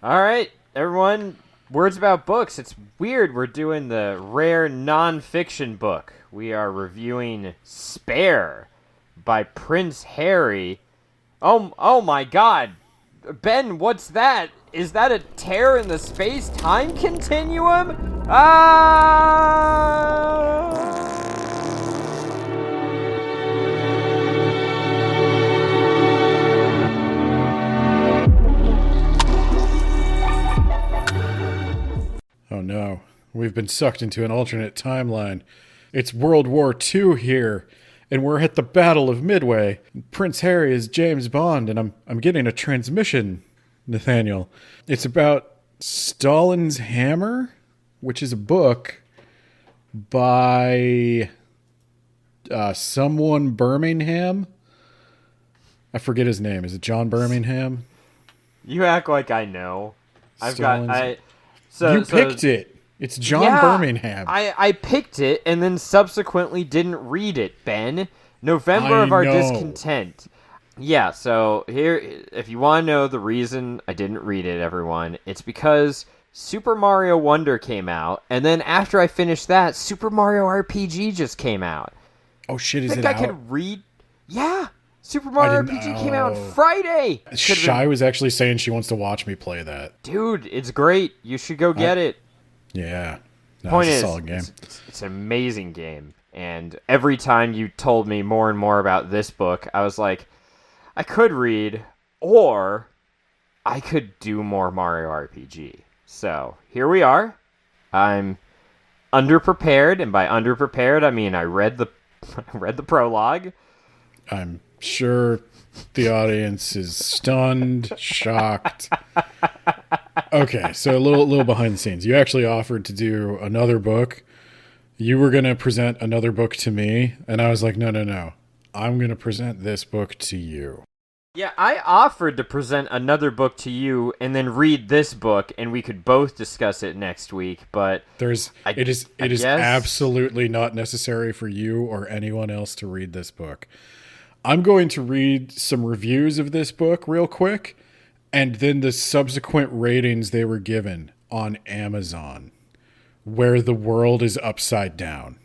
All right, everyone. Words about books. It's weird. We're doing the rare non-fiction book. We are reviewing Spare by Prince Harry. Oh my God, Ben, what's that? Is that a tear in the space-time continuum? Oh no, we've been sucked into an alternate timeline. It's World War II here, and we're at the Battle of Midway. Prince Harry is James Bond, and I'm getting a transmission, Nathaniel. It's about Stalin's Hammer, which is a book by someone Birmingham. I forget his name. Is it John Birmingham? You act like I know. Stalin's... You picked it. It's John Birmingham. I picked it and then subsequently didn't read it, Ben. November of our discontent. Yeah, so here, if you want to know the reason I didn't read it, everyone, it's because Super Mario Wonder came out, and then after I finished that, Super Mario RPG just came out. Oh shit, is Think it I out? could read? Yeah, Super Mario RPG came out Friday. Shy was actually saying she wants to watch me play that. Dude, it's great. You should go get it. Yeah. No, Point it's is, a solid game. It's an amazing game. And every time you told me more and more about this book, I was like, I could read, or I could do more Mario RPG. So here we are. I'm underprepared, and by underprepared, I mean I read the prologue. I'm sure the audience is stunned, shocked. Okay, so a little behind the scenes. You actually offered to do another book. You were going to present another book to me, and I was like, no. I'm going to present this book to you. Yeah, I offered to present another book to you and then read this book, and we could both discuss it next week, but it is absolutely not necessary for you or anyone else to read this book. I'm going to read some reviews of this book real quick, and then the subsequent ratings they were given on Amazon, where the world is upside down.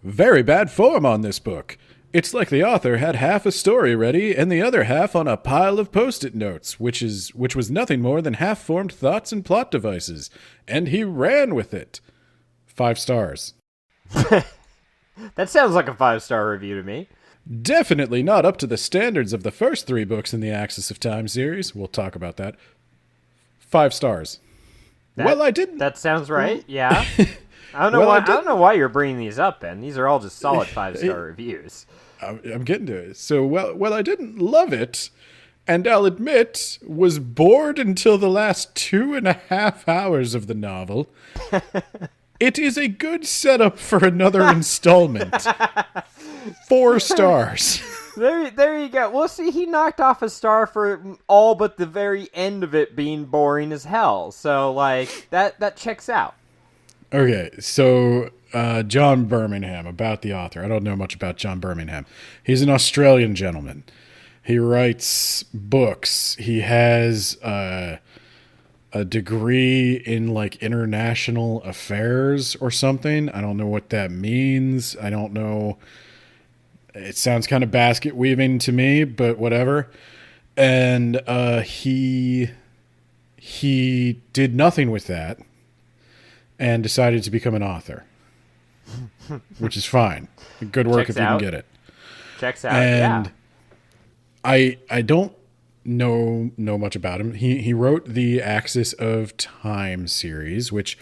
Very bad form on this book. It's like the author had half a story ready and the other half on a pile of Post-it notes, which was nothing more than half-formed thoughts and plot devices, and he ran with it. 5 stars. That sounds like a 5-star review to me. Definitely not up to the standards of the first 3 books in the Axis of Time series. We'll talk about that. 5 stars. I didn't. That sounds right. Yeah. I don't know why you're bringing these up, Ben. These are all just solid 5-star reviews. I'm getting to it. So, I didn't love it, and I'll admit, was bored until the last 2.5 hours of the novel. It is a good setup for another installment. 4 stars. There you go. Well, see, he knocked off a star for all but the very end of it being boring as hell. So, like, that checks out. Okay, so John Birmingham, about the author. I don't know much about John Birmingham. He's an Australian gentleman. He writes books. He has a degree in, like, international affairs or something. I don't know what that means. I don't know. It sounds kind of basket weaving to me, but whatever. And he did nothing with that and decided to become an author, which is fine. Good work. Checks if you out. Can get it. Checks out. And yeah. I don't know much about him. He wrote the Axis of Time series, which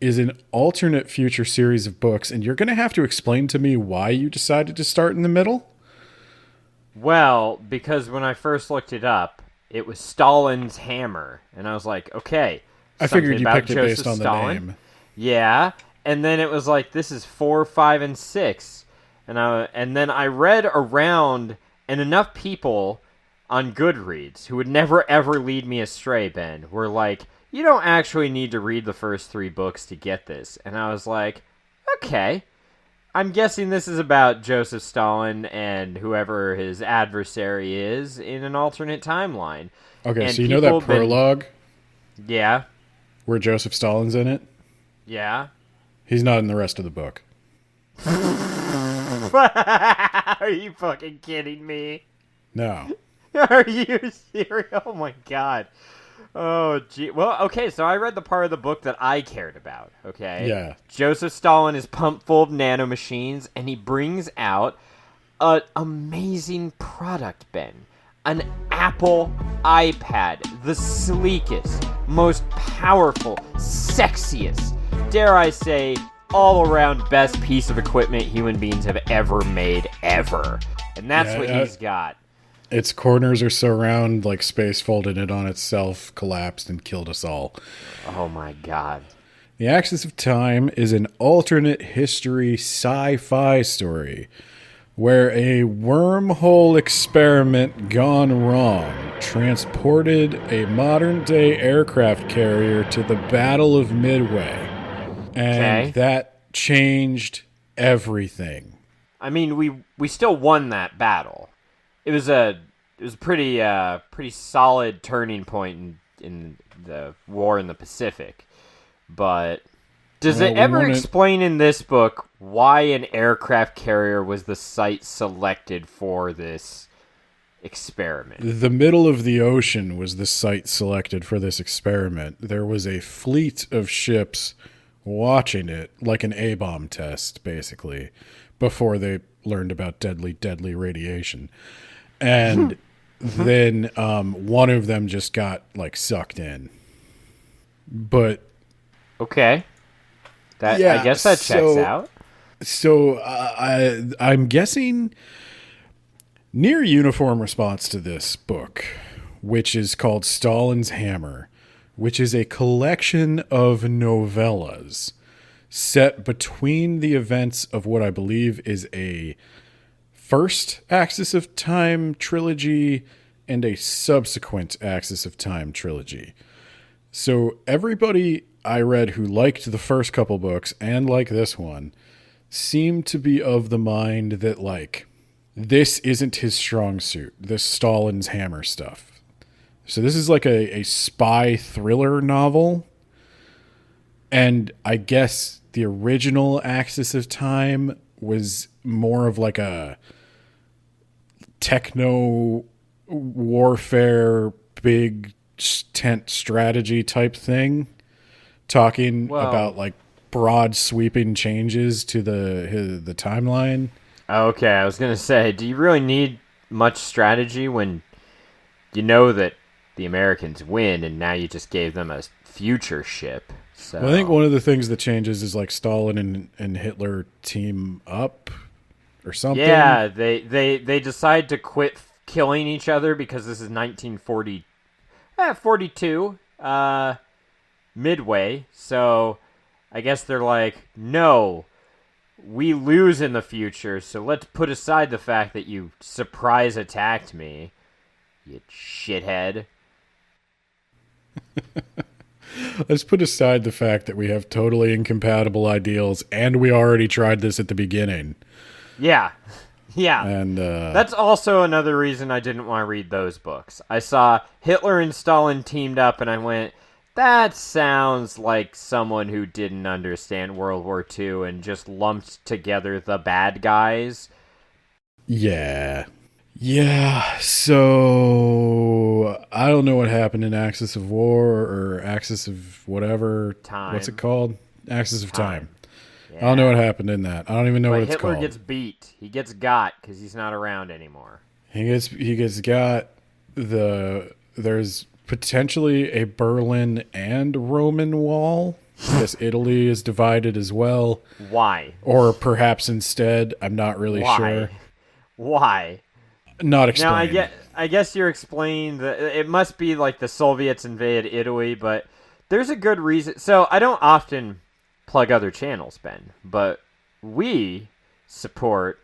is an alternate future series of books, and you're going to have to explain to me why you decided to start in the middle. Well, because when I first looked it up, it was Stalin's Hammer, and I was like, okay. I figured you picked Joseph it based on Stalin. The name. Yeah, and then it was like, this is 4, 5, and 6, and then I read around, and enough people on Goodreads who would never ever lead me astray, Ben, were like, you don't actually need to read the first 3 books to get this. And I was like, okay. I'm guessing this is about Joseph Stalin and whoever his adversary is in an alternate timeline. Okay, and so you know that prologue? Yeah. where Joseph Stalin's in it. Yeah. He's not in the rest of the book. Are you fucking kidding me? No. Are you serious? Oh my god. Oh, gee. Well, okay, so I read the part of the book that I cared about, okay? Yeah. Joseph Stalin is pumped full of nanomachines, and he brings out an amazing product, Ben. An Apple iPad. The sleekest, most powerful, sexiest, dare I say, all-around best piece of equipment human beings have ever made, ever. And that's what he's got. Its corners are so round, like space folded it on itself, collapsed, and killed us all. Oh my god. The Axis of Time is an alternate history sci-fi story where a wormhole experiment gone wrong transported a modern-day aircraft carrier to the Battle of Midway. And that changed everything. I mean, we still won that battle. It was a pretty solid turning point in the war in the Pacific. But does it ever explain in this book why an aircraft carrier was the site selected for this experiment? The middle of the ocean was the site selected for this experiment. There was a fleet of ships watching it, like an A-bomb test, basically, before they learned about deadly radiation. And then one of them just got, like, sucked in. But... Okay. I guess that checks out. So I'm guessing near uniform response to this book, which is called Stalin's Hammer, which is a collection of novellas set between the events of what I believe is a first Axis of Time trilogy and a subsequent Axis of Time trilogy. So everybody I read who liked the first couple books and like this one seemed to be of the mind that, like, this isn't his strong suit, this Stalin's Hammer stuff. So this is like a spy thriller novel. And I guess the original Axis of Time was more of like a techno warfare, big tent strategy type thing. Talking about like broad sweeping changes to the timeline. Okay, I was going to say, do you really need much strategy when you know that the Americans win and now you just gave them a future ship? So Well, I think one of the things that changes is like Stalin and Hitler team up or something. Yeah, they decide to quit killing each other because this is 42, Midway. So I guess they're like, no, we lose in the future, so let's put aside the fact that you surprise attacked me, you shithead. Let's put aside the fact that we have totally incompatible ideals and we already tried this at the beginning. Yeah. And that's also another reason I didn't want to read those books. I saw Hitler and Stalin teamed up and I went, that sounds like someone who didn't understand World War II and just lumped together the bad guys. Yeah, so I don't know what happened in Axis of War or Axis of whatever. Time. What's it called? Axis of Time. Yeah. I don't know what happened in that. I don't even know what it's Hitler called. Gets beat. He gets got because he's not around anymore. He gets got. There's potentially a Berlin and Roman wall. I guess Italy is divided as well. Why? Or perhaps instead, I'm not really sure. Why? Not explained. Now, I guess you're explaining that it must be like the Soviets invaded Italy, but there's a good reason. So I don't often plug other channels, Ben, but we support,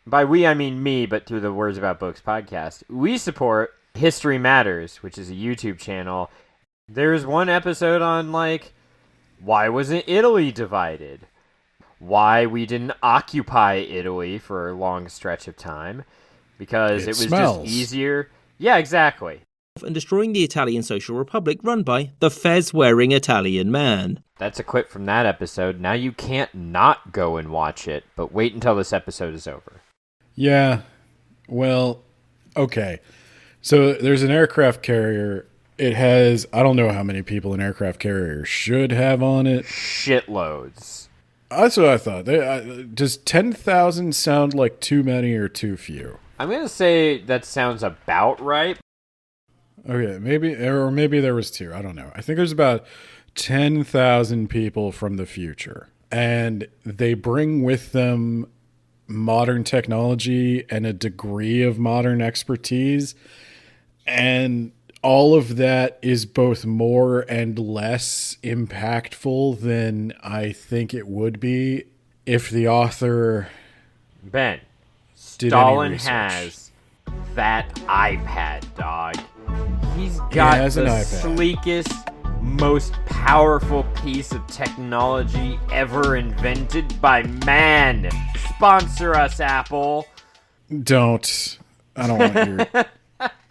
by we I mean me, but through the Words About Books podcast, we support History Matters, which is a YouTube channel. There's one episode on, like, why wasn't Italy divided? Why we didn't occupy Italy for a long stretch of time. Because it was smells. just easier. Yeah, exactly. and destroying the Italian Social Republic run by the fez-wearing Italian man. That's a quip from that episode. Now you can't not go and watch it, but wait until this episode is over. Yeah, well, okay. So there's an aircraft carrier. It has, I don't know how many people an aircraft carrier should have on it. Shitloads. That's what I thought. Does 10,000 sound like too many or too few? I'm going to say that sounds about right. Okay, maybe there was two. I don't know. I think there's about 10,000 people from the future. And they bring with them modern technology and a degree of modern expertise. And all of that is both more and less impactful than I think it would be if the author Ben, did Stalin any research. has that iPad, dog. He's got the sleekest, most powerful piece of technology ever invented by man. Sponsor us, Apple. Don't. I don't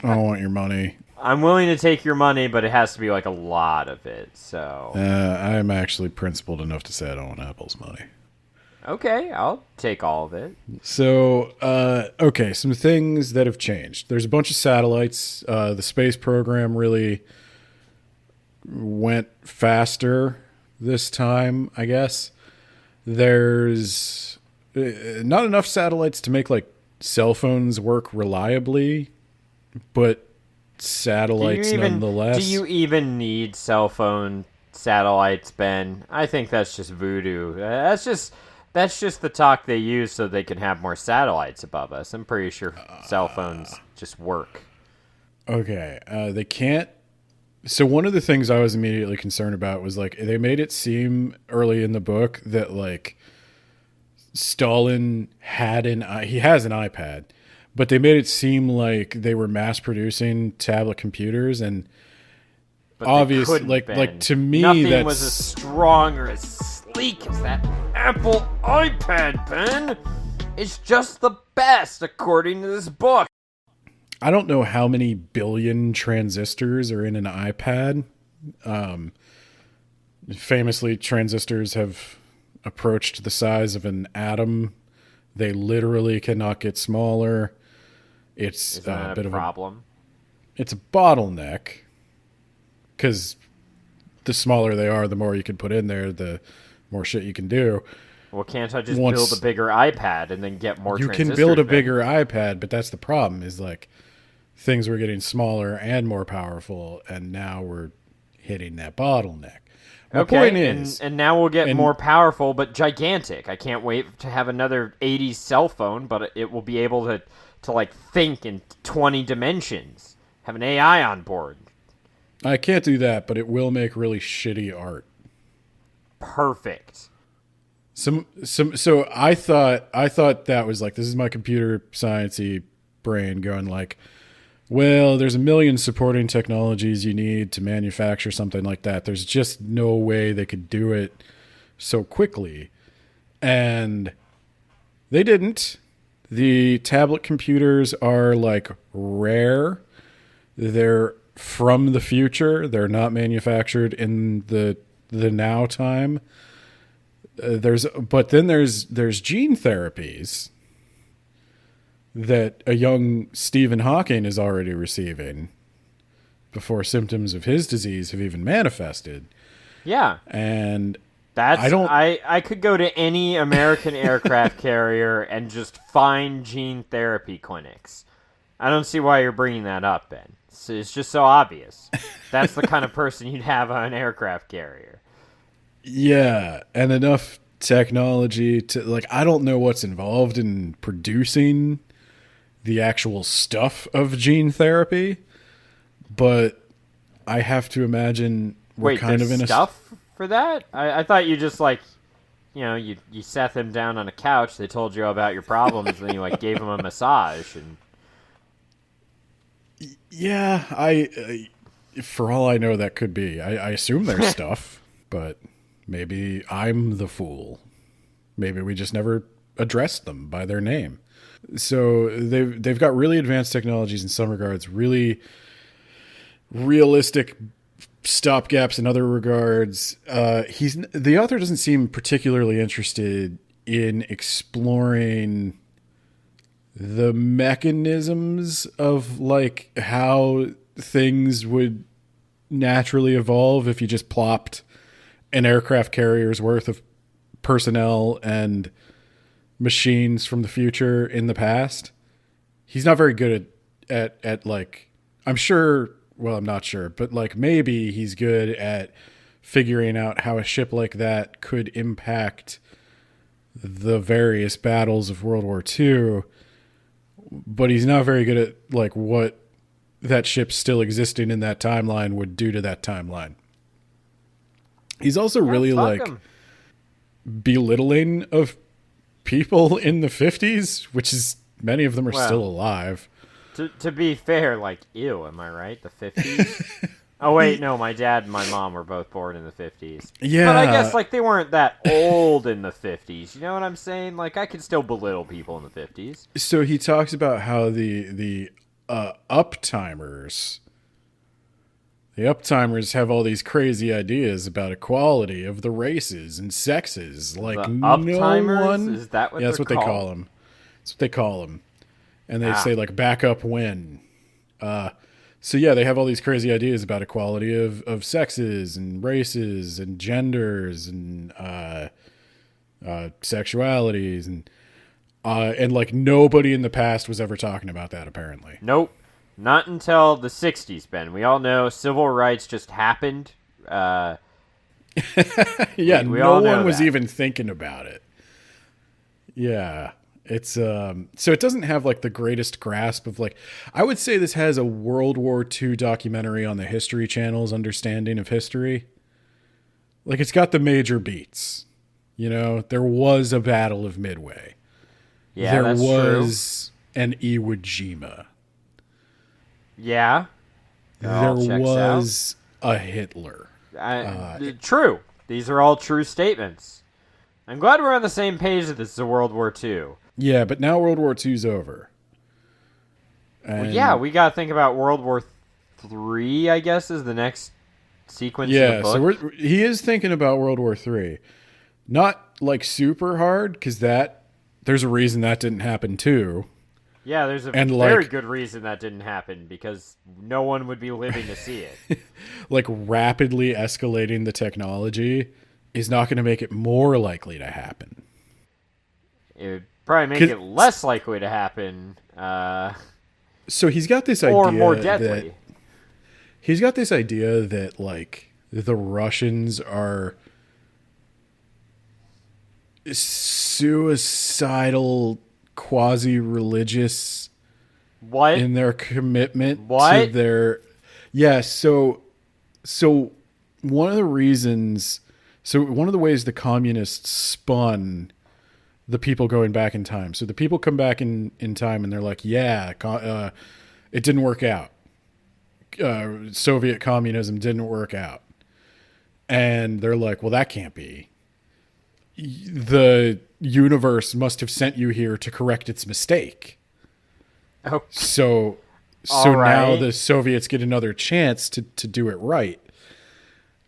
want your money. I'm willing to take your money, but it has to be like a lot of it. So I'm actually principled enough to say I don't want Apple's money. Okay, I'll take all of it. So, okay, some things that have changed. There's a bunch of satellites. The space program really went faster this time, I guess. There's not enough satellites to make like cell phones work reliably, but satellites nonetheless. Do you even need cell phone satellites, Ben? I think that's just voodoo. That's just the talk they use so they can have more satellites above us. I'm pretty sure cell phones just work. Okay, they can't. So one of the things I was immediately concerned about was like they made it seem early in the book that like Stalin has an iPad, but they made it seem like they were mass producing tablet computers, and But obviously, like to me, nothing was as strong or as sleek as that Apple iPad, Ben. It's just the best, according to this book. I don't know how many billion transistors are in an iPad. Famously, transistors have approached the size of an atom. They literally cannot get smaller. It's a bit of a problem. It's a bottleneck because the smaller they are, the more you can put in there, the more shit you can do. Well, can't I just build a bigger iPad and then get more transistors? You can build a bigger iPad, but that's the problem is like things were getting smaller and more powerful, and now we're hitting that bottleneck. My point is, and now we'll get more powerful, but gigantic. I can't wait to have another 80s cell phone, but it will be able to like think in 20 dimensions. Have an AI on board. I can't do that, but it will make really shitty art. Perfect. So I thought that was like, this is my computer sciencey brain going like, well, there's a million supporting technologies you need to manufacture something like that. There's just no way they could do it so quickly. And they didn't. The tablet computers are like rare. They're from the future. They're not manufactured in the now time. There's gene therapies that a young Stephen Hawking is already receiving before symptoms of his disease have even manifested. Yeah. And I could go to any American aircraft carrier and just find gene therapy clinics. I don't see why you're bringing that up, Ben. It's just so obvious. That's the kind of person you'd have on an aircraft carrier. Yeah, and enough technology to like, I don't know what's involved in producing the actual stuff of gene therapy, but I have to imagine we're kind of in stuff for that. I thought you just like, you sat them down on a couch. They told you about your problems, and then you like gave them a massage. And yeah, for all I know, that could be. I assume there's stuff, but maybe I'm the fool. Maybe we just never addressed them by their name. So they've got really advanced technologies in some regards, really realistic stopgaps in other regards. The author doesn't seem particularly interested in exploring the mechanisms of like how things would naturally evolve if you just plopped an aircraft carrier's worth of personnel and machines from the future in the past. He's not very good at like, I'm sure, well, I'm not sure, but like maybe he's good at figuring out how a ship like that could impact the various battles of World War II, but he's not very good at like what that ship still existing in that timeline would do to that timeline. He's also really like him. belittling of people in the 50s, which is many of them are Well, still alive. To be fair, like, ew, am I right? The 50s? Oh, wait, no, my dad and my mom were both born in the 50s. Yeah. But I guess, like, they weren't that old in the 50s. You know what I'm saying? Like, I could still belittle people in the 50s. So he talks about how the uptimers have all these crazy ideas about equality of the races and sexes. Like The no uptimers? one. Is that what yeah, that's they're what they call called? them. That's what they call them. And they say like back up when. So yeah, they have all these crazy ideas about equality of sexes and races and genders and sexualities and like nobody in the past was ever talking about that apparently. Nope. Not until the 60s, Ben. We all know civil rights just happened. Yeah, we no all know one was that. even thinking about it. Yeah. It's so it doesn't have like the greatest grasp of like, I would say this has a World War II documentary on the History Channel's understanding of history. Like it's got the major beats. You know, there was a Battle of Midway. Yeah, there that's was an Iwo Jima. true. Yeah. There All checks was a Hitler. True. These are all true statements. I'm glad we're on the same page that this is a World War II. Yeah, but now World War II's over. Well, And yeah, we got to think about World War III, I guess, is the next sequence of the book. So he is thinking about World War III. Not like super hard, because there's a reason that didn't happen too. Yeah, there's a And, very like- good reason that didn't happen, because no one would be living to see it. Like rapidly escalating the technology is not going to make it more likely to happen. It would probably make 'Cause- it less likely to happen, So he's got this idea or more deadly. He's got this idea that like the Russians are suicidal, quasi-religious What? in their commitment to What? their so one of the reasons one of the ways the communists spun the people going back in time. So the people come back in time and they're like, it didn't work out. Soviet communism didn't work out. And they're like, well, that can't be. The universe must have sent you here to correct its mistake. Oh, So All now right. the Soviets get another chance to do it right,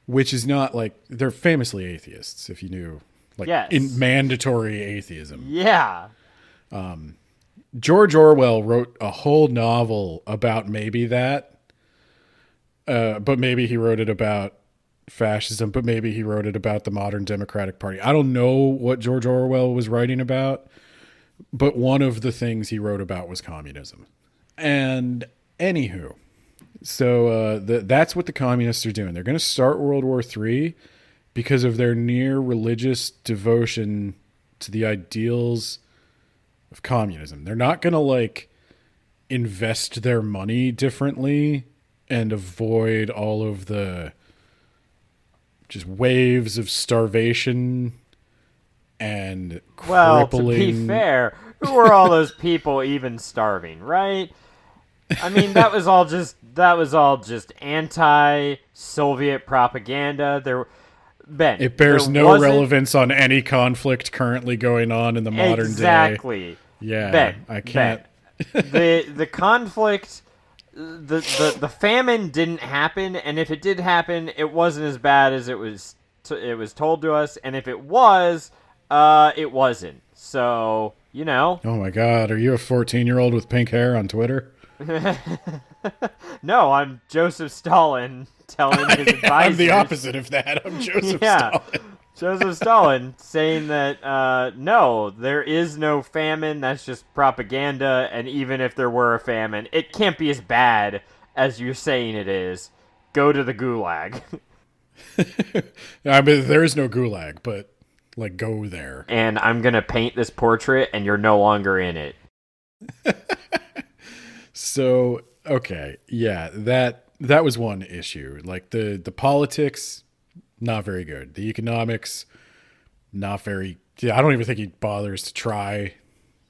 which is not like they're famously atheists, if you knew, like Yes. in mandatory atheism. yeah. George Orwell wrote a whole novel about maybe that, but maybe he wrote it about fascism, but maybe he wrote it about the modern Democratic Party. I don't know what George Orwell was writing about, but one of the things he wrote about was communism. And anywho, so that's what the communists are doing. They're going to start World War III because of their near religious devotion to the ideals of communism. They're not going to like invest their money differently and avoid all of the just waves of starvation and Well, crippling. to be fair, who were all those people even starving, right? I mean, that was all just anti-Soviet propaganda. Ben, It bears there no wasn't- relevance on any conflict currently going on in the modern day. Exactly. Yeah, Ben, I can't. Ben, the conflict. the famine didn't happen, and if it did happen, it wasn't as bad as it was told to us, and if it was, it wasn't. So, Oh my God, are you a 14-year-old with pink hair on Twitter? No, I'm Joseph Stalin telling his advisors. I'm the opposite of that. I'm Joseph Stalin. Joseph Stalin saying that, no, there is no famine, that's just propaganda, and even if there were a famine, it can't be as bad as you're saying it is. Go to the gulag. I mean, there is no gulag, but, like, go there. And I'm gonna paint this portrait, and you're no longer in it. So, okay, yeah, that was one issue. Like, the politics, not very good. The economics, not very. Yeah, I don't even think he bothers to try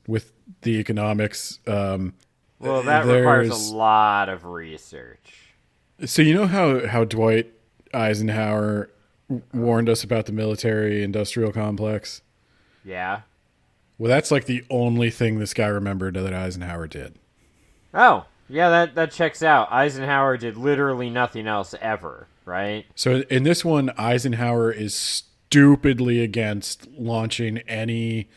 with the economics. Well, that requires a lot of research. So you know how Dwight Eisenhower warned us about the military-industrial complex? Yeah. Well, that's like the only thing this guy remembered that Eisenhower did. Oh, yeah, that checks out. Eisenhower did literally nothing else ever, right? So in this one, Eisenhower is stupidly against launching any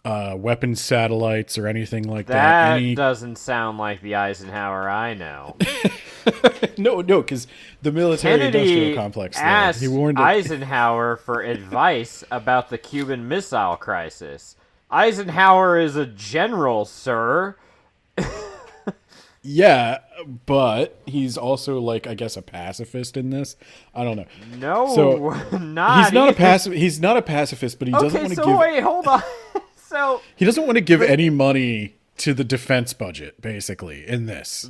weapons satellites or anything like that. That doesn't sound like the Eisenhower I know. No, because the military-industrial complex. Asked he warned Eisenhower for advice about the Cuban Missile Crisis. Eisenhower is a general, sir. Yeah, but he's also, like, I guess, a pacifist in this. I don't know. No, so, not. He's not a pacifist, but he doesn't want to give. Wait, hold on. So he doesn't want to give any money to the defense budget, basically, in this.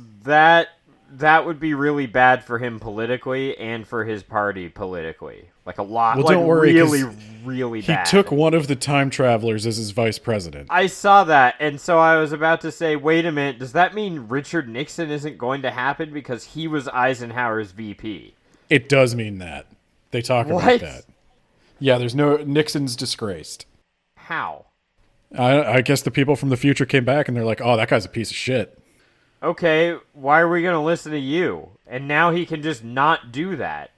That would be really bad for him politically and for his party politically. Like a lot. Well, like don't worry, really, really bad. He took one of the time travelers as his vice president. I saw that, and so I was about to say, wait a minute, does that mean Richard Nixon isn't going to happen because he was Eisenhower's VP? It does mean that. They talk about that. Yeah, there's no... Nixon's disgraced. How? I guess the people from the future came back and they're like, oh, that guy's a piece of shit. Okay, why are we going to listen to you? And now he can just not do that.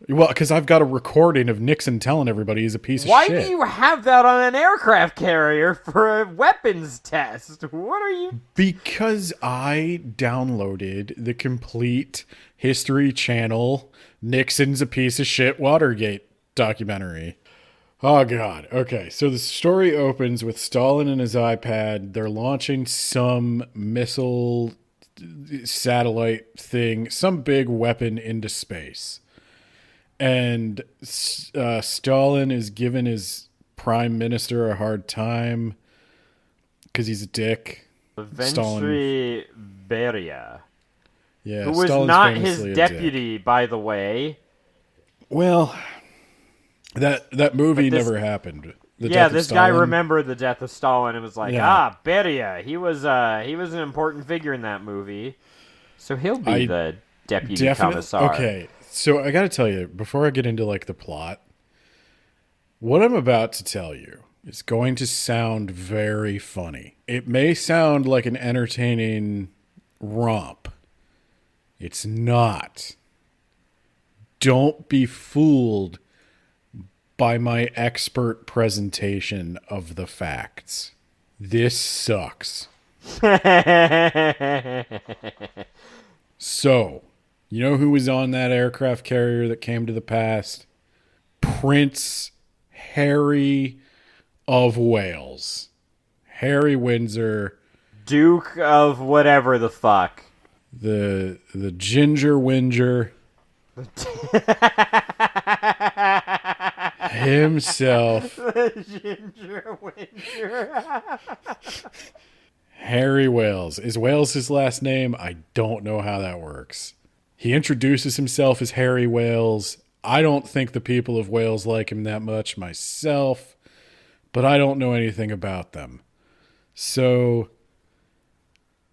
Well, because I've got a recording of Nixon telling everybody he's a piece of shit. Why do you have that on an aircraft carrier for a weapons test? What are you... Because I downloaded the complete History Channel Nixon's a piece of shit Watergate documentary. Oh, God. Okay, so the story opens with Stalin and his iPad. They're launching some missile satellite thing, some big weapon into space. And Stalin is giving his prime minister a hard time because he's a dick. Eventually, Beria. Yeah, who was Stalin's not his famously a deputy, dick. by the way. Well, that movie never happened. This guy remembered the death of Stalin and was like, Beria. He was an important figure in that movie. So he'll be the deputy commissar. Okay, so I got to tell you, before I get into like the plot, what I'm about to tell you is going to sound very funny. It may sound like an entertaining romp. It's not. Don't be fooled by my expert presentation of the facts. This sucks. So, you know who was on that aircraft carrier that came to the past? Prince Harry of Wales. Harry Windsor. Duke of whatever the fuck. The Ginger Winger. Himself. The Ginger Winger. Harry Wales. Is Wales his last name? I don't know how that works. He introduces himself as Harry Wales. I don't think the people of Wales like him that much myself, but I don't know anything about them. So,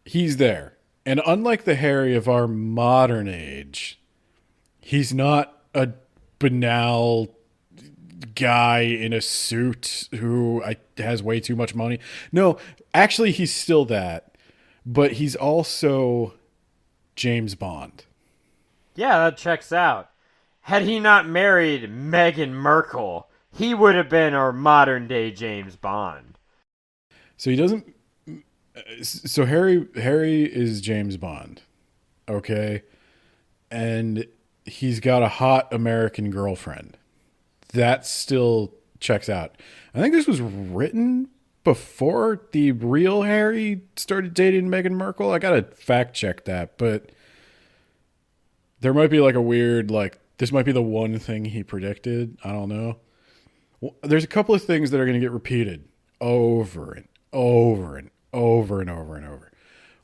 he's there. And unlike the Harry of our modern age, he's not a banal guy in a suit who has way too much money. No, actually, he's still that. But he's also James Bond. Yeah, that checks out. Had he not married Meghan Merkel, he would have been our modern day James Bond. So he doesn't. So Harry is James Bond, okay, and he's got a hot American girlfriend. That still checks out. I think this was written before the real Harry started dating Meghan Merkel. I gotta fact check that, but there might be like a weird, like, this might be the one thing he predicted. I don't know. Well, there's a couple of things that are going to get repeated over and over and over and over and over.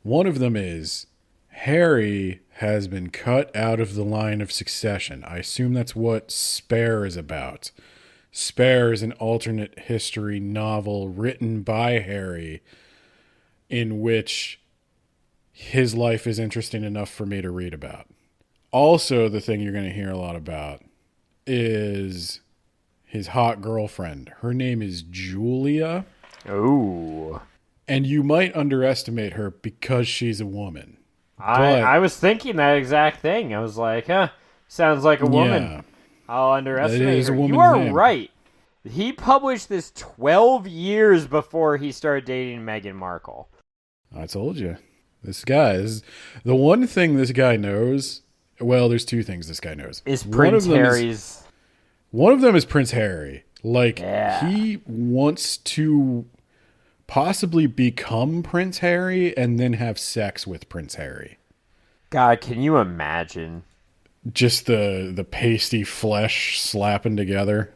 One of them is Harry has been cut out of the line of succession. I assume that's what Spare is about. Spare is an alternate history novel written by Harry in which his life is interesting enough for me to read about. Also, the thing you're going to hear a lot about is his hot girlfriend. Her name is Julia. Ooh. And you might underestimate her because she's a woman. I was thinking that exact thing. I was like, sounds like a woman. Yeah, I'll underestimate is a her. woman's You are name. right. He published this 12 years before he started dating Meghan Markle. I told you. This guy is the one thing this guy knows. Well, there's two things this guy knows. Is Prince Harry's... One of them is Prince Harry. Like, Yeah. he wants to possibly become Prince Harry and then have sex with Prince Harry. God, can you imagine? Just the pasty flesh slapping together.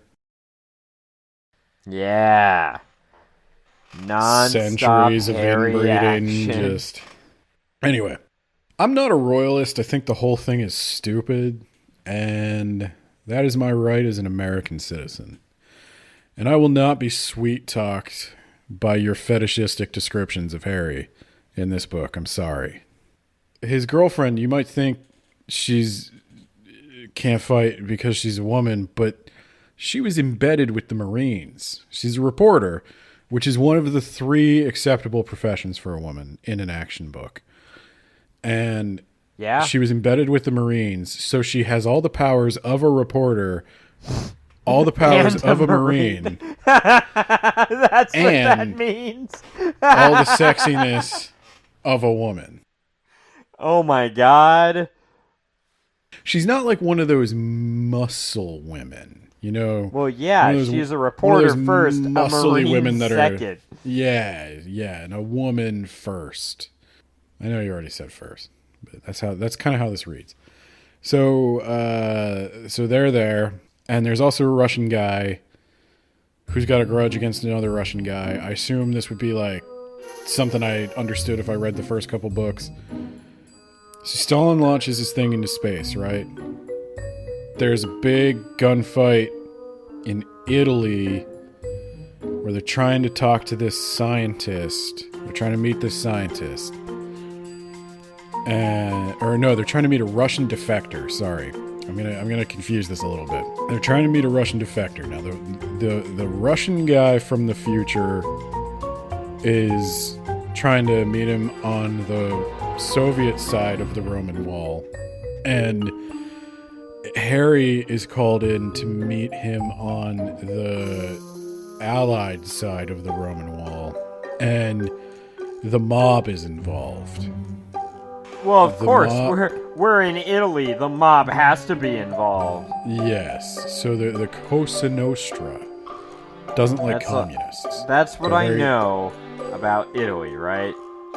Yeah. Non-stop Centuries of Harry inbreeding. action. Just anyway, I'm not a royalist. I think the whole thing is stupid, and that is my right as an American citizen. And I will not be sweet-talked by your fetishistic descriptions of Harry in this book. I'm sorry. His girlfriend, you might think she's can't fight because she's a woman, but she was embedded with the Marines. She's a reporter, which is one of the 3 acceptable professions for a woman in an action book. And Yeah. she was embedded with the Marines, so she has all the powers of a reporter, all the powers And of a Marine, That's what that And- means. all the sexiness of a woman. Oh my god. She's not like one of those muscle women, you know? Well, yeah, One of those- she's a one of reporter those first, a muscly Marine women that are- second. Yeah, and a woman first. I know you already said first, but that's kind of how this reads. So they're there, and there's also a Russian guy who's got a grudge against another Russian guy. I assume this would be like something I understood if I read the first couple books. So Stalin launches this thing into space, right? There's a big gunfight in Italy where they're trying to talk to this scientist. They're trying to meet this scientist. They're trying to meet a Russian defector. Sorry. I'm gonna confuse this a little bit. They're trying to meet a Russian defector. Now the Russian guy from the future is trying to meet him on the Soviet side of the Roman Wall. And Harry is called in to meet him on the Allied side of the Roman Wall. And the mob is involved. Well, of The course, mob- we're in Italy. The mob has to be involved. Yes. So the Cosa Nostra doesn't like That's communists. That's what So I Harry- know about Italy, right?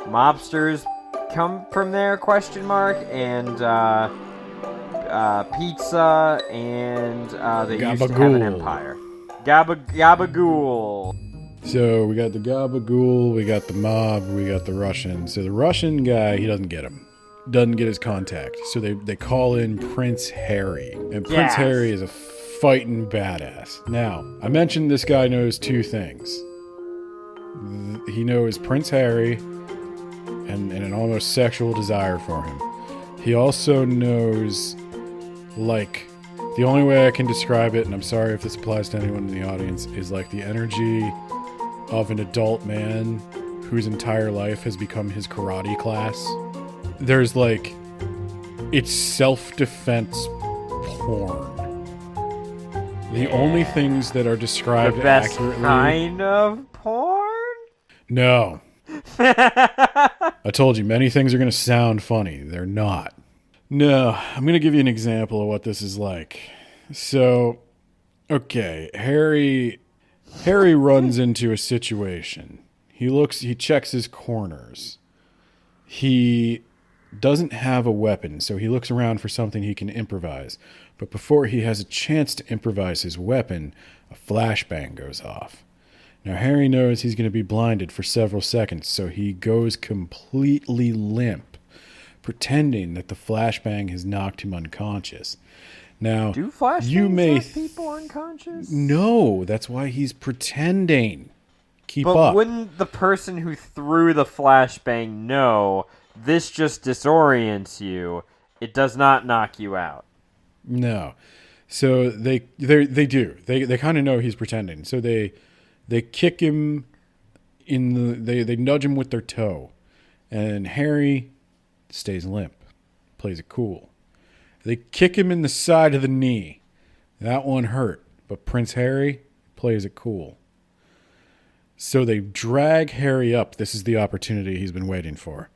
Mobsters come from there? Question mark. And pizza, and they used to have an Gabagool. empire. Gabagool. So we got the Gabagool, we got the mob, we got the Russian. So the Russian guy, he doesn't get him. Doesn't get his contact. So they call in Prince Harry. And Prince Yes. Harry is a fighting badass. Now, I mentioned this guy knows 2 things. He knows Prince Harry and an almost sexual desire for him. He also knows, like, the only way I can describe it, and I'm sorry if this applies to anyone in the audience, is like the energy of an adult man whose entire life has become his karate class. There's like It's self-defense porn. The only things that are described The best accurately... kind of porn? No. I told you, many things are going to sound funny. They're not. No, I'm going to give you an example of what this is like. So, okay, Harry runs into a situation. He checks his corners. He doesn't have a weapon, so he looks around for something he can improvise. But before he has a chance to improvise his weapon, a flashbang goes off. Now, Harry knows he's going to be blinded for several seconds, so he goes completely limp, pretending that the flashbang has knocked him unconscious. Now, Do flashbangs knock people unconscious? No, that's why he's pretending. Keep But up. wouldn't the person who threw the flashbang know this just disorients you? It does not knock you out. No. So they do. They kind of know he's pretending. So they kick him in they nudge him with their toe. And Harry stays limp. Plays it cool. They kick him in the side of the knee. That one hurt, but Prince Harry plays it cool. So they drag Harry up. This is the opportunity he's been waiting for.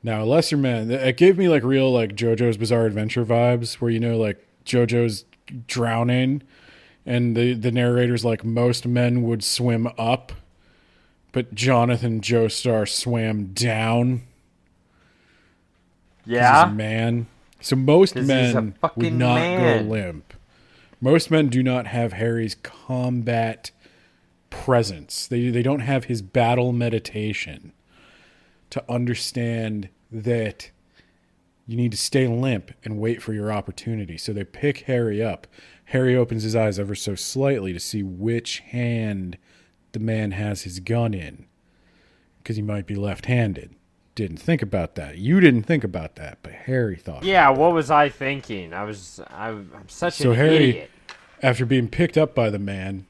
Now, lesser man, it gave me like real like JoJo's Bizarre Adventure vibes, where like JoJo's drowning, and the narrator's like, most men would swim up, but Jonathan Joestar swam down. Yeah, he's a man. So most men would not go limp. Most men do not have Harry's combat presence. They don't have his battle meditation to understand that you need to stay limp and wait for your opportunity. So they pick Harry up. Harry opens his eyes ever so slightly to see which hand the man has his gun in, because he might be left-handed. Didn't think about that. You didn't think about that, but Harry thought. Yeah, what was I thinking? I'm such an idiot. After being picked up by the man,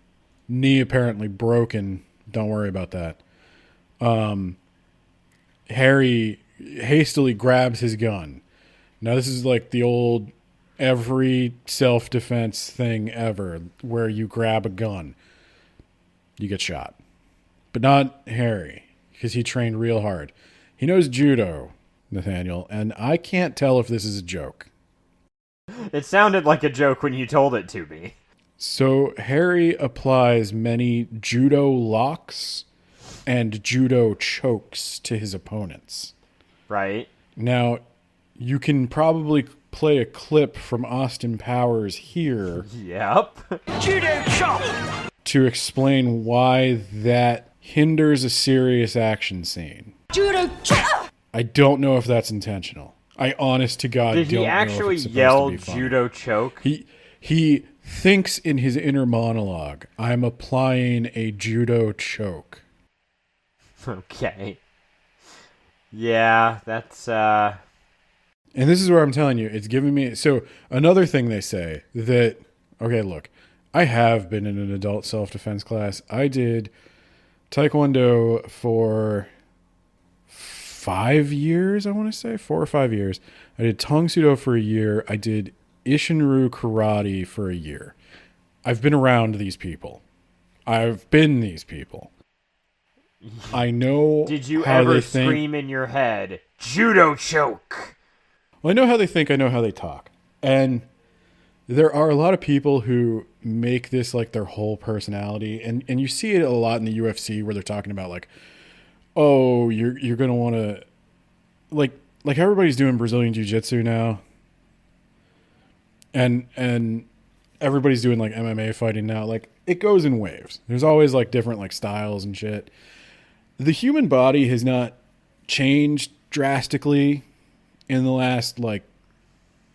knee apparently broken, don't worry about that. Harry hastily grabs his gun. Now this is like the old every self-defense thing ever, where you grab a gun, you get shot. But not Harry, because he trained real hard. He knows judo, Nathaniel, and I can't tell if this is a joke. It sounded like a joke when you told it to me. So Harry applies many judo locks and judo chokes to his opponents. Right. Now, you can probably play a clip from Austin Powers here. Yep. Judo chop! To explain why that hinders a serious action scene. Judo chop! I don't know if that's intentional. I honest to God Did don't he know actually if it's supposed yell to be funny. judo choke? He thinks in his inner monologue, I'm applying a judo choke. Okay. Yeah, that's And this is where I'm telling you, it's giving me... So, another thing they say that... Okay, look. I have been in an adult self-defense class. I did Taekwondo for 5 years, I want to say. 4 or 5 years. I did Tong Sudo for a year. I did Ishinryu Karate for a year. I've been around these people. I've been these people. I know. Did you how ever they think. scream in your head, judo choke? Well, I know how they think. I know how they talk. And there are a lot of people who make this like their whole personality. And you see it a lot in the UFC where they're talking about like, oh, you're going to want to like everybody's doing Brazilian Jiu-Jitsu now. And everybody's doing like MMA fighting now. Like it goes in waves. There's always like different like styles and shit. The human body has not changed drastically in the last like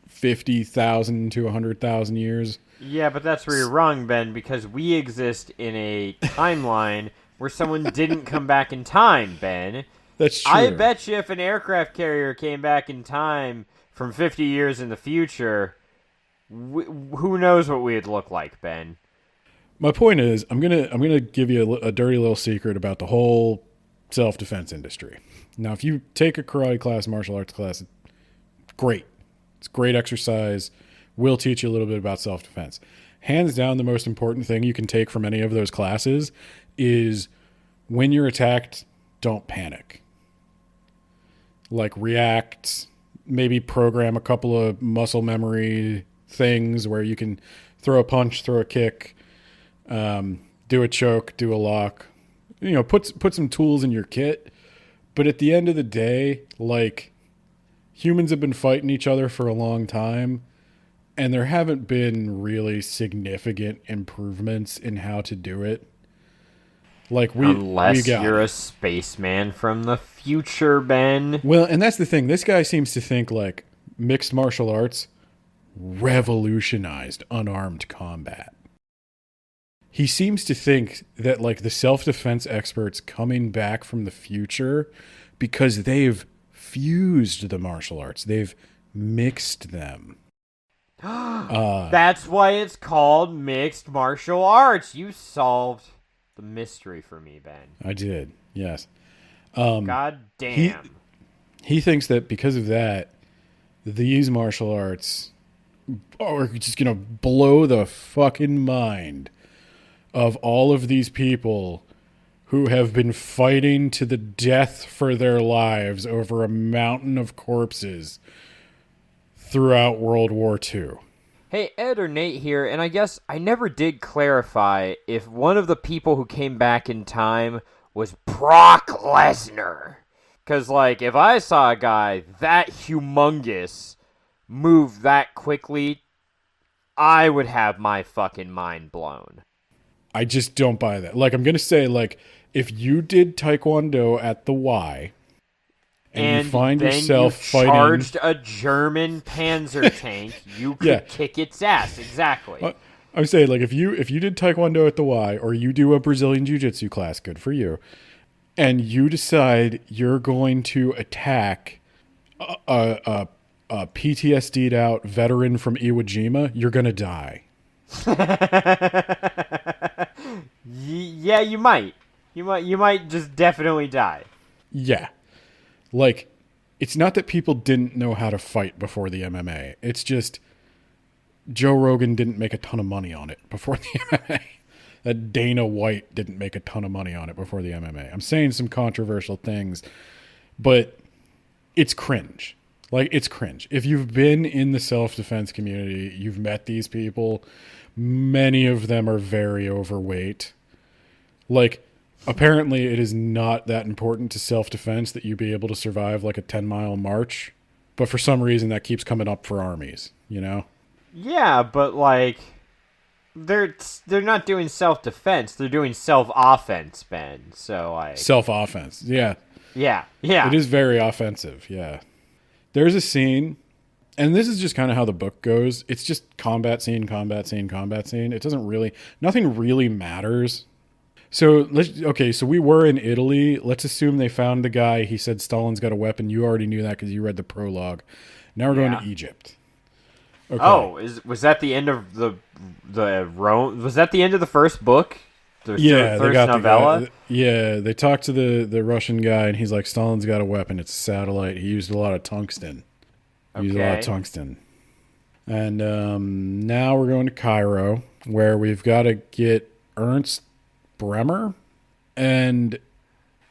50,000 to 100,000 years. Yeah, but that's where you're wrong, Ben, because we exist in a timeline where someone didn't come back in time, Ben. That's true. I bet you if an aircraft carrier came back in time from 50 years in the future, who knows what we'd look like, Ben. My point is, I'm gonna give you a dirty little secret about the whole self-defense industry. Now, if you take a karate class, martial arts class, great. It's great exercise. Will teach you a little bit about self-defense. Hands down, the most important thing you can take from any of those classes is when you're attacked, don't panic. Like react, maybe program a couple of muscle memory things where you can throw a punch, throw a kick, do a choke, do a lock. You know, put some tools in your kit. But at the end of the day, like, humans have been fighting each other for a long time, and there haven't been really significant improvements in how to do it. Like Unless got you're it. a spaceman from the future, Ben. Well, and that's the thing. This guy seems to think like mixed martial arts revolutionized unarmed combat. He seems to think that like the self-defense experts coming back from the future, because they've fused the martial arts, they've mixed them. That's why it's called mixed martial arts. You solved the mystery for me, Ben. I did, yes. God damn. He thinks that because of that, these martial arts are just going to blow the fucking mind of all of these people who have been fighting to the death for their lives over a mountain of corpses throughout World War II. Hey, Ed or Nate here, and I guess I never did clarify if one of the people who came back in time was Brock Lesnar. Because, like, if I saw a guy that humongous move that quickly, I would have my fucking mind blown. I just don't buy that. Like, I'm going to say, like, if you did Taekwondo at the Y and you find then yourself you fighting... charged a German Panzer tank, you could Yeah. kick its ass. Exactly. I'm saying, like, if you did Taekwondo at the Y, or you do a Brazilian Jiu-Jitsu class, good for you, and you decide you're going to attack a PTSD'd out veteran from Iwo Jima, you're going to die. Yeah, you might. You might just definitely die. Yeah. Like, it's not that people didn't know how to fight before the MMA. It's just Joe Rogan didn't make a ton of money on it before the MMA. That Dana White didn't make a ton of money on it before the MMA. I'm saying some controversial things, but it's cringe. Like, it's cringe. If you've been in the self-defense community, you've met these people. Many of them are very overweight. Like, apparently it is not that important to self-defense that you be able to survive like a 10-mile march. But for some reason that keeps coming up for armies, you know? Yeah, but like they're not doing self-defense, they're doing self-offense, Ben. So like Self-offense. Yeah. Yeah. It is very offensive, yeah. There's a scene, and this is just kind of how the book goes. It's just combat scene, combat scene, combat scene. It doesn't really, nothing really matters. So so we were in Italy. Let's assume they found the guy. He said Stalin's got a weapon. You already knew that because you read the prologue. Now we're going to Egypt. Okay. Oh, was that the end of the Rome? Was that the end of the first book? The Yeah, first they got novella? the guy. Yeah, they talked to the Russian guy, and he's like, Stalin's got a weapon. It's a satellite. He used a lot of tungsten. Used a lot of Okay. tungsten. And now we're going to Cairo, where we've got to get Ernst Bremer. And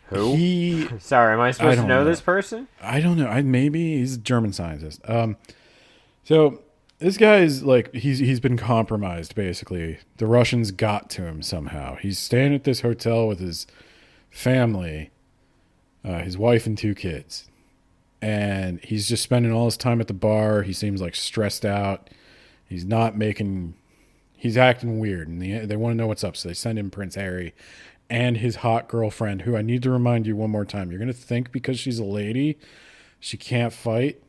Who? Sorry, am I supposed to know this person? I don't know. Maybe he's a German scientist. So this guy is like he's been compromised. Basically, the Russians got to him somehow. He's staying at this hotel with his family, his wife and 2 kids, and he's just spending all his time at the bar. He seems like stressed out. He's acting weird, and they want to know what's up. So they send him Prince Harry and his hot girlfriend, who I need to remind you one more time. You're going to think because she's a lady, she can't fight,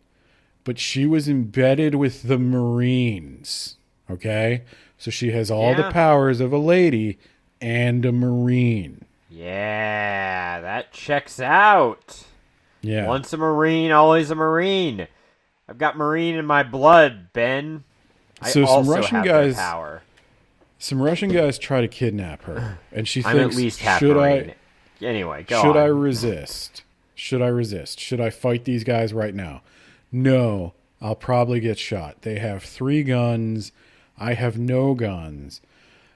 but she was embedded with the Marines, okay? So she has all the powers of a lady and a Marine. Yeah, that checks out. Yeah. Once a Marine, always a Marine. I've got Marine in my blood, Ben. So I some also Russian have guys- their power. Some Russian guys try to kidnap her, and she I'm thinks, at least half should Marine. I Anyway, go should on. I resist? Should I resist? Should I fight these guys right now? No, I'll probably get shot. They have 3 guns. I have no guns.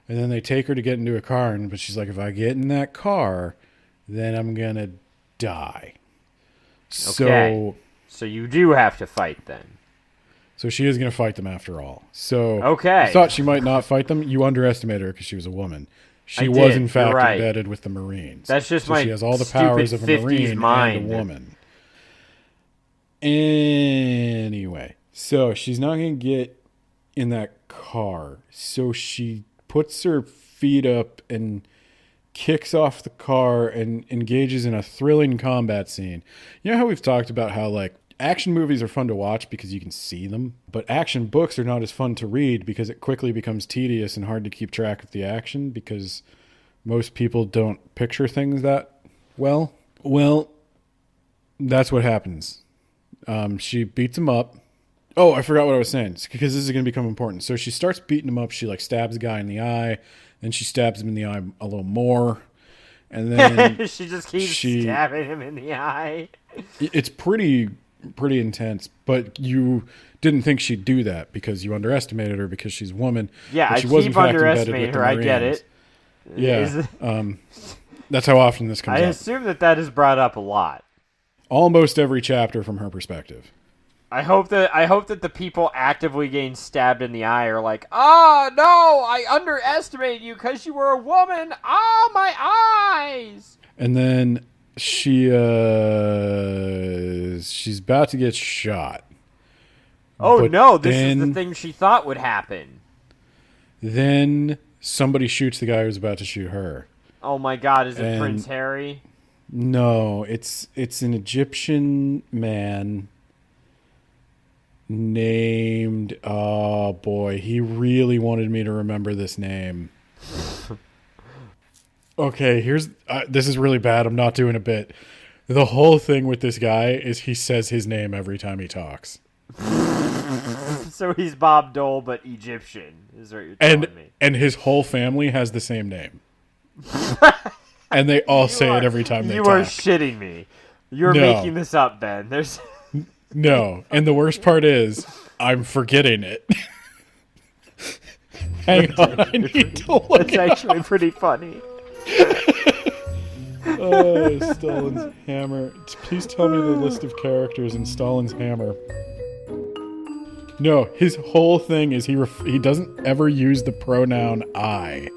And then they take her to get into a car, but she's like, if I get in that car, then I'm going to die. Okay. So you do have to fight then. So she is going to fight them after all. So Okay. I thought she might not fight them. You underestimated her because she was a woman. She I was, did. in fact, You're right. embedded with the Marines. That's just so my she has all the stupid powers of a 50s Marine mind. and a woman. Anyway, so she's not going to get in that car. So she puts her feet up and kicks off the car and engages in a thrilling combat scene. You know how we've talked about how, like, action movies are fun to watch because you can see them, but action books are not as fun to read because it quickly becomes tedious and hard to keep track of the action because most people don't picture things that well. Well, that's what happens. She beats him up. Oh, I forgot what I was saying because this is going to become important. So she starts beating him up. She like stabs the guy in the eye, then she stabs him in the eye a little more, and then she just keeps stabbing him in the eye. It's pretty intense, but you didn't think she'd do that because you underestimated her because she's a woman. Yeah, but I she was, in keep fact, underestimating her. I get it. Yeah, that's how often this comes I up. assume that is brought up a lot. Almost every chapter from her perspective. I hope that the people actively getting stabbed in the eye are like, "Ah, no, I underestimated you because you were a woman. Ah, my eyes." And then she's about to get shot. Oh But no, this is the then- thing she thought would happen. Then somebody shoots the guy who's about to shoot her. Oh my God, is it And- Prince Harry? No, it's an Egyptian man named, oh boy, he really wanted me to remember this name. Okay, this is really bad. I'm not doing a bit. The whole thing with this guy is he says his name every time he talks. So he's Bob Dole, but Egyptian, is what you're telling me. And his whole family has the same name. And they all say it every time they talk. You are shitting me. You're No. making this up, Ben. There's No, and the worst part is I'm forgetting it. Hang on, I need to look It's it up. actually pretty funny. Oh, Stalin's hammer. Please tell me the list of characters in Stalin's hammer. No, his whole thing is he doesn't ever use the pronoun I.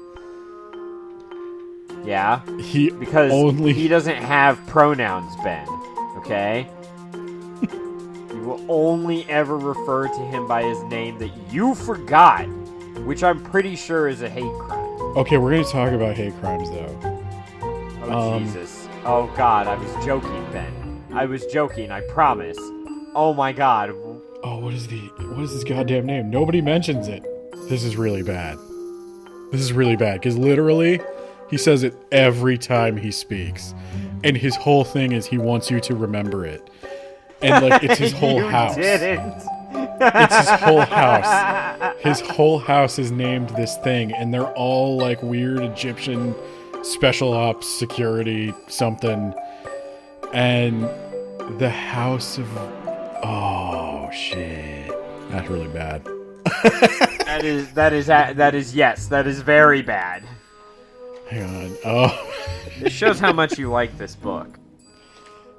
Yeah, He because only he doesn't have pronouns, Ben. Okay? You will only ever refer to him by his name that you forgot, which I'm pretty sure is a hate crime. Okay, we're gonna talk about hate crimes though. Oh, Jesus. Oh, God, I was joking, Ben. I was joking, I promise. Oh, my God. Oh, what is this goddamn name? Nobody mentions it. This is really bad. This is really bad because literally, he says it every time he speaks, and his whole thing is he wants you to remember it, and like it's his whole You house. didn't. It's his whole house. His whole house is named this thing, and they're all like weird Egyptian special ops security something, and the house of oh shit, that's really bad. That is very bad. Hang on. Oh. It shows how much you like this book.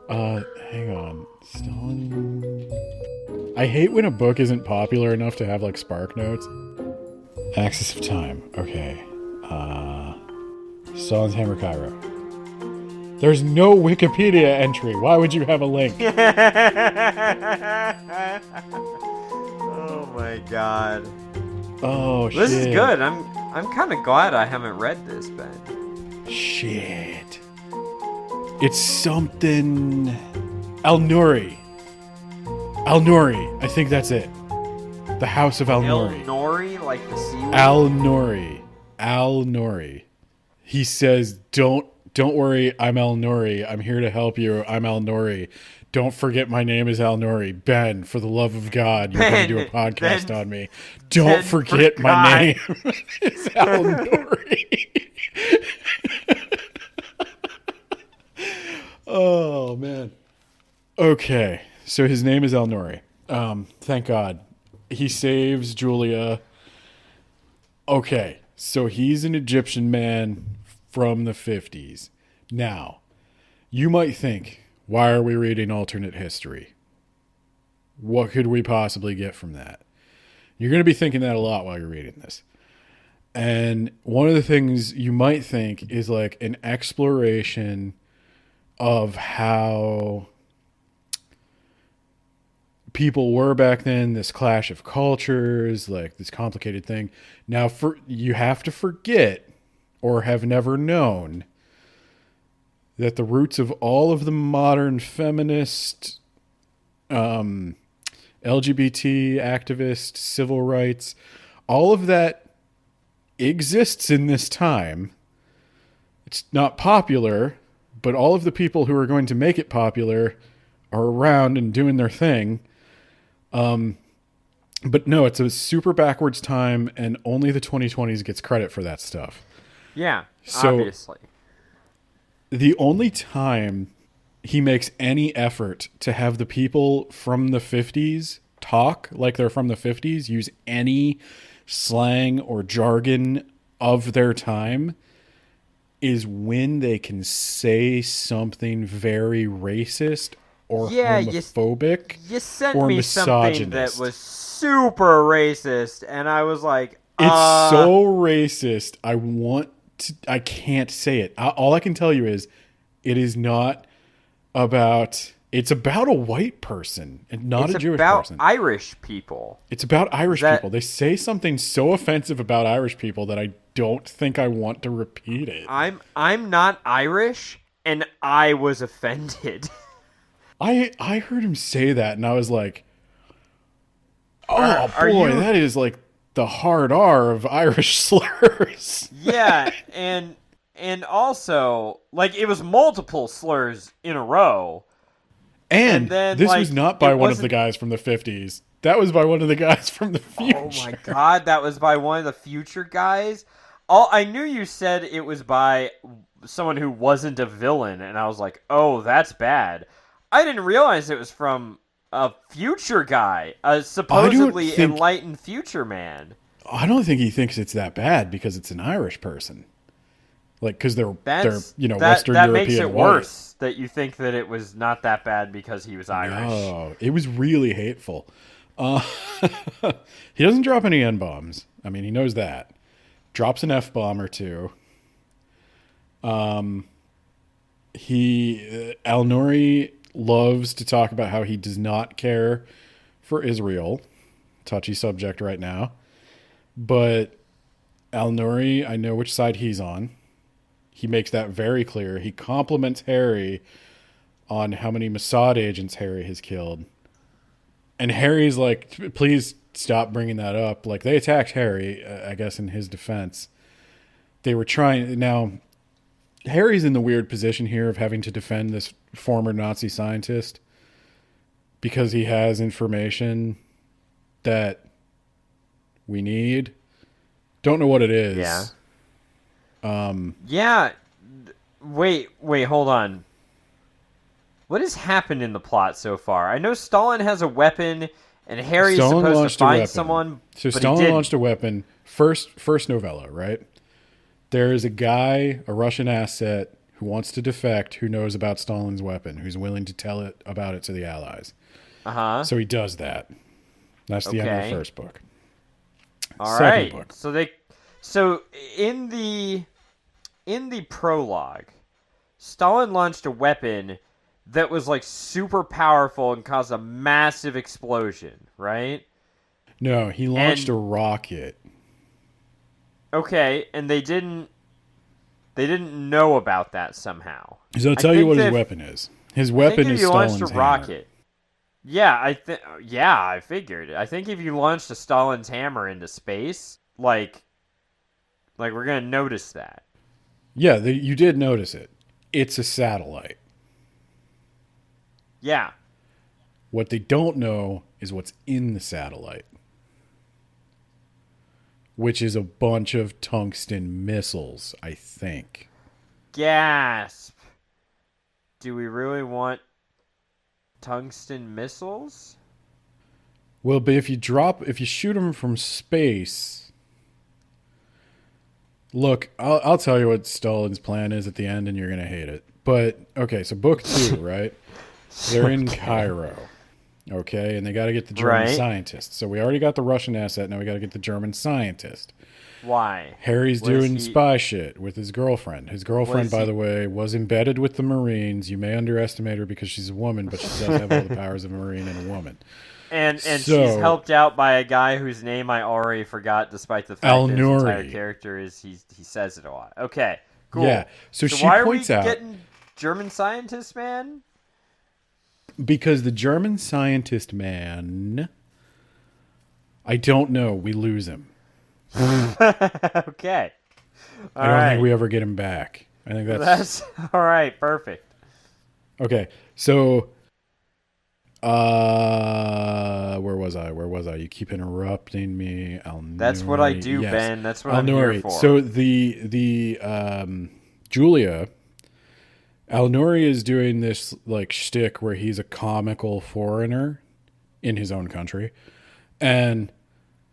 Hang on. Stalin. I hate when a book isn't popular enough to have like spark notes. Axis of Time. Okay. Stalin's Hammer Cairo. There's no Wikipedia entry. Why would you have a link? Oh my God. Oh shit. This is good. I'm kind of glad I haven't read this, Ben. Shit. It's something. Al-Nuri. Al-Nuri. I think that's it. The House of Al-Nuri. Nori, like the seaweed. Al-Nuri. Al-Nuri. He says, Don't worry, I'm Al-Nuri. I'm here to help you. I'm Al-Nuri. Don't forget my name is Al-Nuri. Ben, for the love of God, you're going to do a podcast on me. Don't forget my name is Al-Nuri. Oh, man. Okay, so his name is Al-Nuri. Thank God. He saves Julia. Okay, so he's an Egyptian man from the 50s. Now, you might think, why are we reading alternate history? What could we possibly get from that? You're going to be thinking that a lot while you're reading this. And one of the things you might think is like an exploration of how people were back then, this clash of cultures, like this complicated thing. Now, you have to forget or have never known that the roots of all of the modern feminist, LGBT activists, civil rights, all of that exists in this time. It's not popular, but all of the people who are going to make it popular are around and doing their thing. But no, it's a super backwards time, and only the 2020s gets credit for that stuff. Yeah, So, obviously. The only time he makes any effort to have the people from the 50s talk like they're from the 50s, use any slang or jargon of their time, is when they can say something very racist or homophobic you sent or me something that misogynist. was super racist, and I was like, It's so racist. I can't say it. All I can tell you is it is not about, it's about a white person and not a Jewish person. It's about Irish people. It's about Irish people. They say something so offensive about Irish people that I don't think I want to repeat it. I'm not Irish, and I was offended. I heard him say that, and I was like, oh, Are boy, you- that is like the hard R of Irish slurs. Yeah, and also, like, it was multiple slurs in a row. And then, this like, was not by it one of the wasn't- guys from the 50s. That was by one of the guys from the future. Oh my god, that was by one of the future guys? I knew you said it was by someone who wasn't a villain, and I was like, oh, that's bad. I didn't realize it was from a future guy, a supposedly enlightened future man. I don't think he thinks it's that bad because it's an Irish person. Like, because they're Western European. That makes it white. worse that you think that it was not that bad because he was Irish. Oh, it was really hateful. He doesn't drop any N-bombs. I mean, he knows that. Drops an F-bomb or two. Al-Nouri loves to talk about how he does not care for Israel. Touchy subject right now. But Al-Nouri, I know which side he's on. He makes that very clear. He compliments Harry on how many Mossad agents Harry has killed. And Harry's like, please stop bringing that up. Like, they attacked Harry, I guess, in his defense. They were trying... Now, Harry's in the weird position here of having to defend this former Nazi scientist because he has information that we need. Don't know what it is. Yeah. Yeah. Wait, hold on. What has happened in the plot so far? I know Stalin has a weapon, and Harry's supposed to find someone. So but Stalin launched a weapon. First novella, right? There is a guy, a Russian asset, who wants to defect, who knows about Stalin's weapon, who's willing to tell about it to the Allies. Uh-huh. So he does that. That's the end of the first book. All Second right. book. So in the prologue, Stalin launched a weapon that was like super powerful and caused a massive explosion, right? No, he launched a rocket. Okay, and they didn't know about that somehow. So I'll tell you what his weapon is. His weapon is Stalin's launched a hammer. rocket. Yeah, I figured. I think if you launched a Stalin's hammer into space, like we're gonna notice that. Yeah, you did notice it. It's a satellite. Yeah. What they don't know is what's in the satellite, which is a bunch of tungsten missiles, I think. Gasp. Do we really want tungsten missiles? Well, but if you shoot him from space, look, I'll tell you what Stalin's plan is at the end, and you're gonna hate it. But okay, so book 2, right? They're in Cairo, okay, and they got to get the German Right. scientist. So we already got the Russian asset. Now we got to get the German scientist. Why? Harry's Was doing he- spy shit with his girlfriend. His girlfriend, Was by he- the way, was embedded with the Marines. You may underestimate her because she's a woman, but she does have all the powers of a Marine and a woman. And So- she's helped out by a guy whose name I already forgot, despite the fact that his Al-Nouri. entire character is he says it a lot. Okay, cool. Yeah, so she why points are we out- getting German scientists, man? Because the German scientist man, I don't know. We lose him. Okay. I don't think we ever get him back. I think That's all right. Perfect. okay. So, where was I? You keep interrupting me. That's what I do, Yes. Ben. That's what I'm here for. So the Julia, Al-Nouri is doing this like shtick where he's a comical foreigner in his own country, and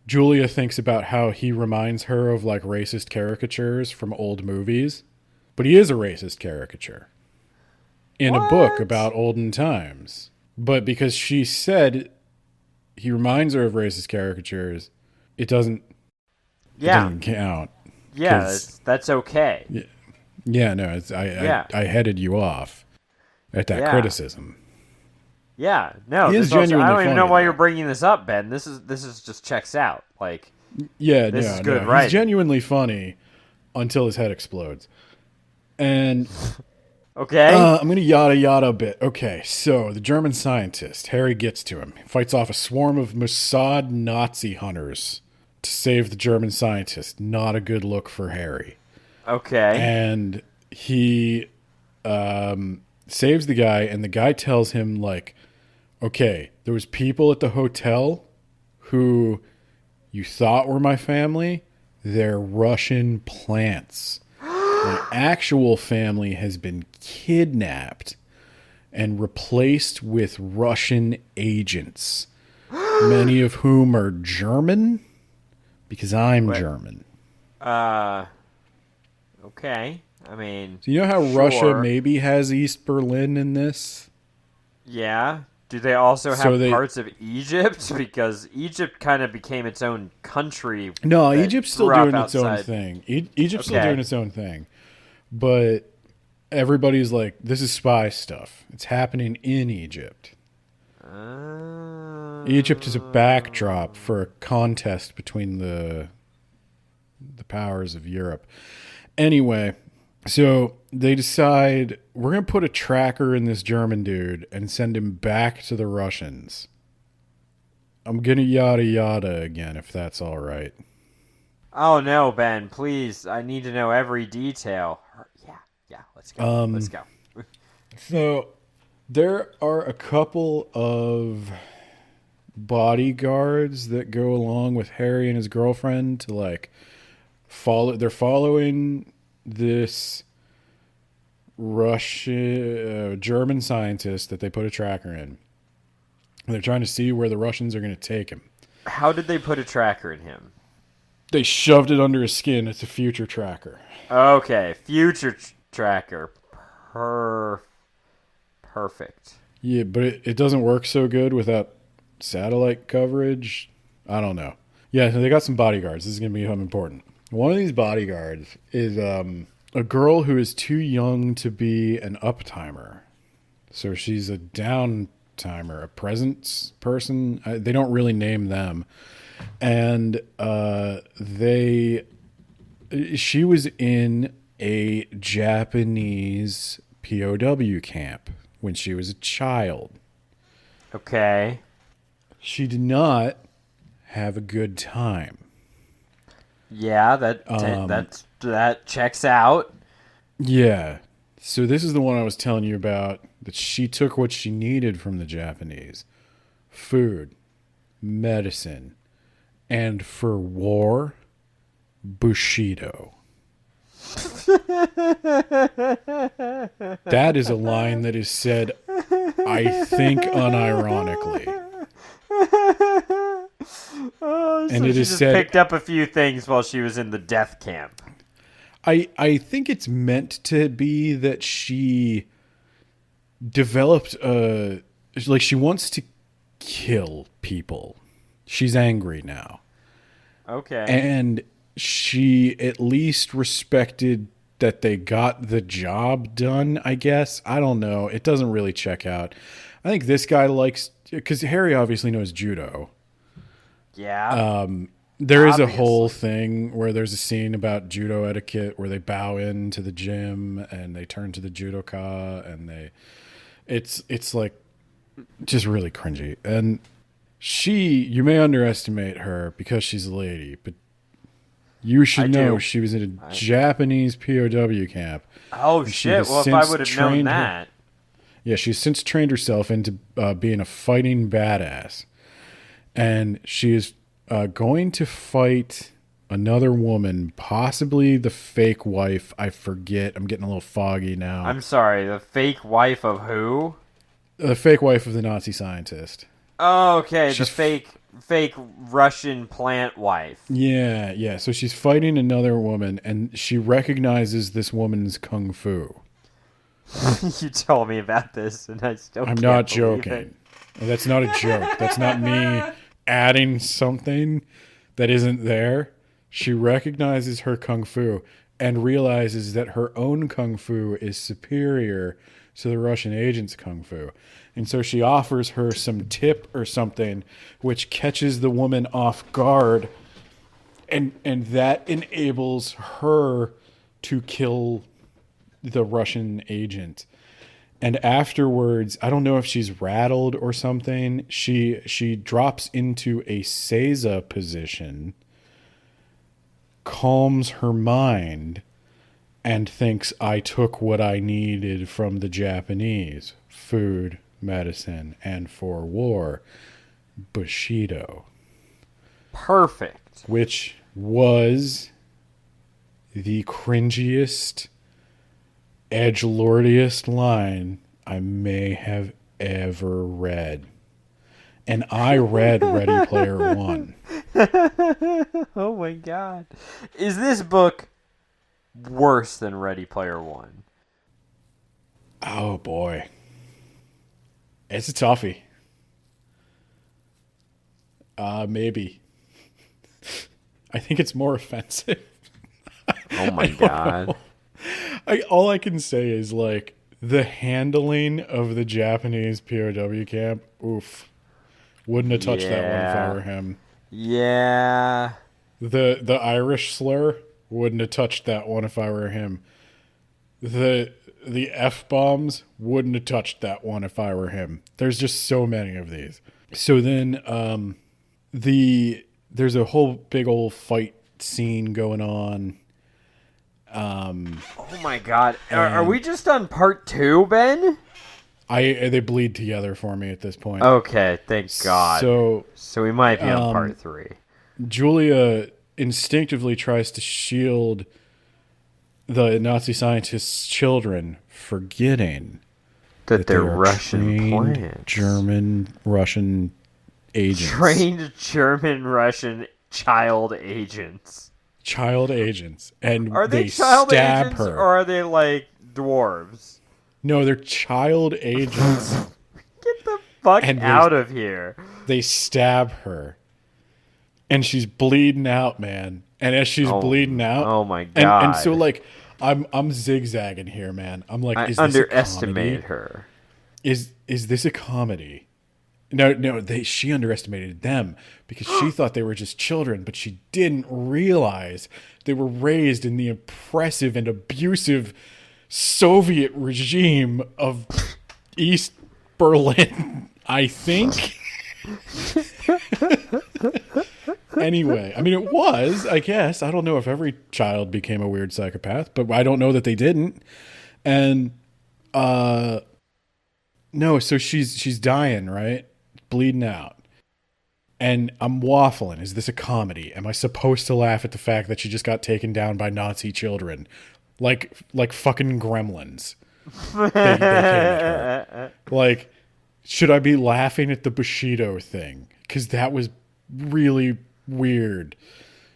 Julia thinks about how he reminds her of like racist caricatures from old movies, but he is a racist caricature in a book What? about olden times. But because she said he reminds her of racist caricatures, it doesn't count. Yeah, 'cause- that's okay. Yeah, no, I headed you off at that Yeah. criticism. Yeah, no. He is this also- I genuinely don't even funny, know why though. you're bringing this up, Ben. This is just checks out. Like, Yeah, This no, is good no. writing. He's genuinely funny until his head explodes. And okay. I'm going to yada yada a bit. Okay, so the German scientist, Harry gets to him, fights off a swarm of Mossad Nazi hunters to save the German scientist. Not a good look for Harry. Okay. And he saves the guy, and the guy tells him, like, okay, there was people at the hotel who you thought were my family. They're Russian plants. My actual family has been kidnapped and replaced with Russian agents, many of whom are German, because I'm German. Okay. I mean, Do you know how sure. Russia maybe has East Berlin in this? Yeah. Do they also have So they- parts of Egypt? Because Egypt kind of became its own country. No, that Egypt's still grew up doing its own outside. thing. Egypt's still Okay. doing its own thing. But everybody's like, this is spy stuff. It's happening in Egypt. Egypt is a backdrop for a contest between the powers of Europe. Anyway, so they decide we're going to put a tracker in this German dude and send him back to the Russians. I'm going to yada yada again, if that's all right. Oh no, Ben! Please, I need to know every detail. Yeah. Let's go. Let's go. So there are a couple of bodyguards that go along with Harry and his girlfriend to like follow. They're following this German scientist that they put a tracker in. And they're trying to see where the Russians are going to take him. How did they put a tracker in him? They shoved it under his skin. It's a future tracker. Okay, future tracker. Perfect. Yeah, but it doesn't work so good without satellite coverage. I don't know. Yeah, so they got some bodyguards. This is going to become important. One of these bodyguards is a girl who is too young to be an uptimer. So she's a downtimer, a presence person. They don't really name them. And she was in a Japanese POW camp when she was a child. Okay. She did not have a good time. Yeah, that checks out. Yeah. So this is the one I was telling you about, that she took what she needed from the Japanese. Food, medicine, and for war, Bushido. That is a line that is said, I think, unironically. Oh, And so it she is just said- picked up a few things while she was in the death camp. I think it's meant to be that she developed like she wants to kill people. She's angry now. Okay. And she at least respected that they got the job done, I guess. I don't know. It doesn't really check out. I think this guy likes, because Harry obviously knows judo. Yeah. There is a Obviously. whole thing where there's a scene about judo etiquette where they bow into the gym and they turn to the judoka and it's like just really cringy. And you may underestimate her because she's a lady, but you should I know do. she was in a Japanese POW camp. Oh and she shit! has Well, if I since would have known trained her- that. Yeah, she's since trained herself into being a fighting badass. And she is going to fight another woman, possibly the fake wife. I forget. I'm getting a little foggy now. I'm sorry. The fake wife of who? The fake wife of the Nazi scientist. Oh, okay. She's The fake Russian plant wife. Yeah. So she's fighting another woman, and she recognizes this woman's kung fu. You told me about this, and I still. I'm can't not believe joking. it. That's not a joke. That's not me adding something that isn't there. She recognizes her kung fu and realizes that her own kung fu is superior to the Russian agent's kung fu. And so she offers her some tip or something, which catches the woman off guard, and that enables her to kill the Russian agent. And afterwards, I don't know if she's rattled or something, she drops into a Seiza position, calms her mind, and thinks, I took what I needed from the Japanese: food, medicine, and for war, Bushido. Perfect. Which was the cringiest, edgelordiest line I may have ever read. And I read Ready Player One. Oh my god. Is this book worse than Ready Player One? Oh boy. It's a toughie. Maybe. I think it's more offensive. Oh my god. All I can say is, like, the handling of the Japanese POW camp, oof. Wouldn't have touched that one if I were him. Yeah. The Irish slur, wouldn't have touched that one if I were him. The F-bombs, wouldn't have touched that one if I were him. There's just so many of these. So then there's a whole big old fight scene going on. Oh my god. Are we just on part 2, Ben? They bleed together for me at this point. Okay, thank god. So we might be on part 3. Julia instinctively tries to shield the Nazi scientist's children, forgetting That they're they are Russian trained plants. German, Russian agents. Trained German Russian child agents. Child agents. And Are they they child stab agents her. or are they like dwarves? No, they're child agents. Get the fuck And out of here. They stab her. And she's bleeding out, man. And as she's bleeding out, oh my and God. so like I'm zigzagging here, man. I'm like, I is this a underestimate comedy? her. Is this a comedy? No, she underestimated them because she thought they were just children, but she didn't realize they were raised in the oppressive and abusive Soviet regime of East Berlin, I think. Anyway, I mean, it was, I guess. I don't know if every child became a weird psychopath, but I don't know that they didn't. And no, so she's dying, right? Bleeding out. And I'm waffling. Is this a comedy? Am I supposed to laugh at the fact that she just got taken down by Nazi children? Like fucking gremlins. They came at her. Like, should I be laughing at the Bushido thing? because that was really weird.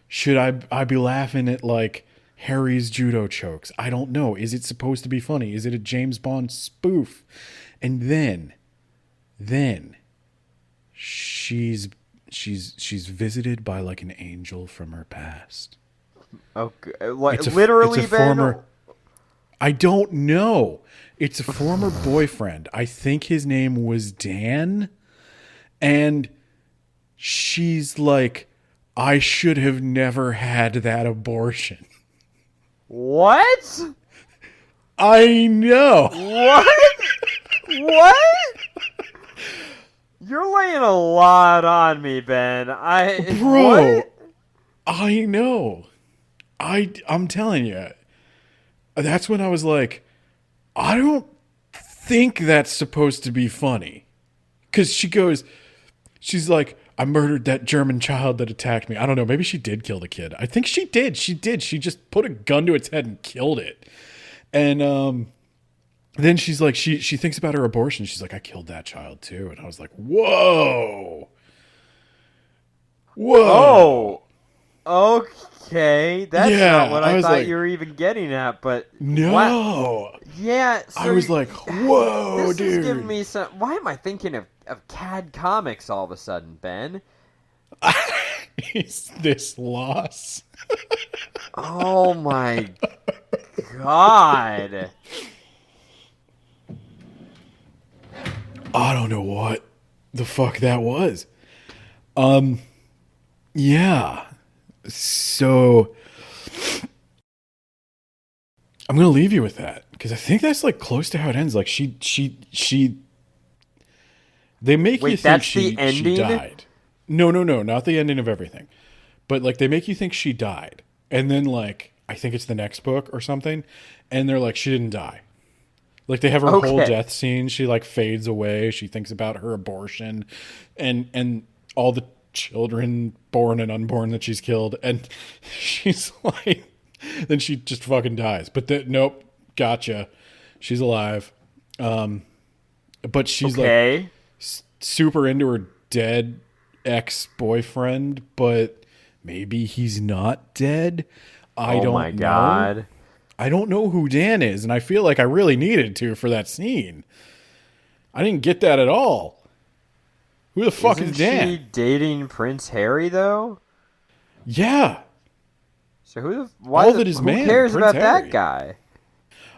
Should I be laughing at like Harry's judo chokes? I don't know. Is it supposed to be funny? Is it a James Bond spoof? And then she's visited by like an angel from her past. Okay, It's literally, a Ben. former. I don't know. It's a former boyfriend. I think his name was Dan. And she's like, I should have never had that abortion. What? I know. What? What? You're laying a lot on me, Ben. Bro, What? I know. I'm telling you. That's when I was like, I don't think that's supposed to be funny. Because she's like, I murdered that German child that attacked me. I don't know. Maybe she did kill the kid. I think she did. She did. She just put a gun to its head and killed it. And then she's like, she thinks about her abortion. She's like, I killed that child too. And I was like, whoa. Oh. Okay. That's Yeah, not what I I was thought like, you were even getting at, but... No. Wow. Yeah. So I was like, whoa, this dude. is giving me some... Why am I thinking of CAD Comics all of a sudden, Ben? Is this loss? Oh my God. I don't know what the fuck that was. Yeah. So I'm going to leave you with that because I think that's like close to how it ends. Like they make Wait, you think that's she the ending? died. No, not the ending of everything. But like they make you think she died. And then like I think it's the next book or something and they're like she didn't die. Like they have her whole death scene. She like fades away. She thinks about her abortion and all the children born and unborn that she's killed. And she's like, then she just fucking dies. But nope, gotcha. She's alive. But she's like super into her dead ex-boyfriend, but maybe he's not dead. I don't know. Oh my God. I don't know who Dan is, and I feel like I really needed to for that scene. I didn't get that at all. Who the fuck is Dan? Isn't she dating Prince Harry though? Yeah. So who cares about that guy?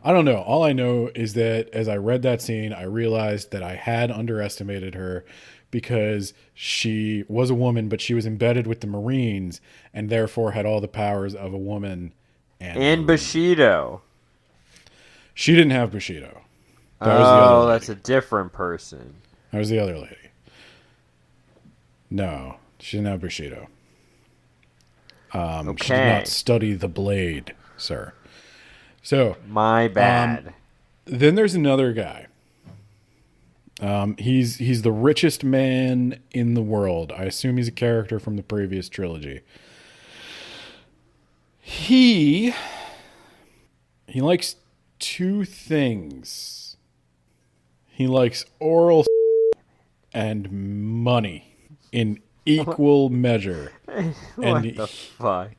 I don't know. All I know is that as I read that scene, I realized that I had underestimated her because she was a woman, but she was embedded with the Marines and therefore had all the powers of a woman. And Bushido. She didn't have Bushido. That was the other lady. That's a different person. That was the other lady. No, she didn't have Bushido. She did not study the blade, sir. So my bad. Then there's another guy. He's the richest man in the world. I assume he's a character from the previous trilogy. He likes two things. He likes oral and money in equal measure. What the fuck?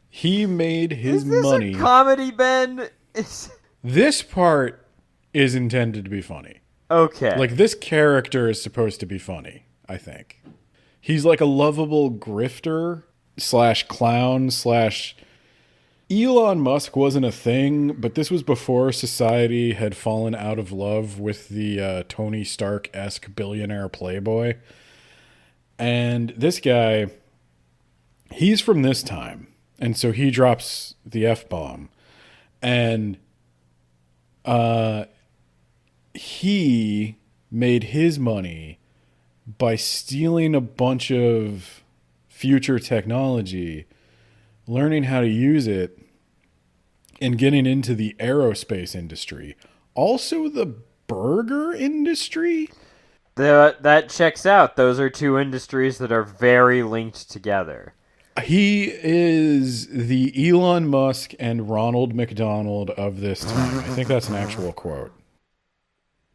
He made his money. Is this a comedy, Ben? This part is intended to be funny. Okay. Like, this character is supposed to be funny, I think. He's like a lovable grifter / clown / Elon Musk wasn't a thing, but this was before society had fallen out of love with the Tony Stark-esque billionaire playboy. And this guy, he's from this time. And so he drops the F-bomb. And he made his money by stealing a bunch of future technology, learning how to use it, and getting into the aerospace industry. Also the burger industry? That checks out. Those are two industries that are very linked together. He is the Elon Musk and Ronald McDonald of this time. I think that's an actual quote.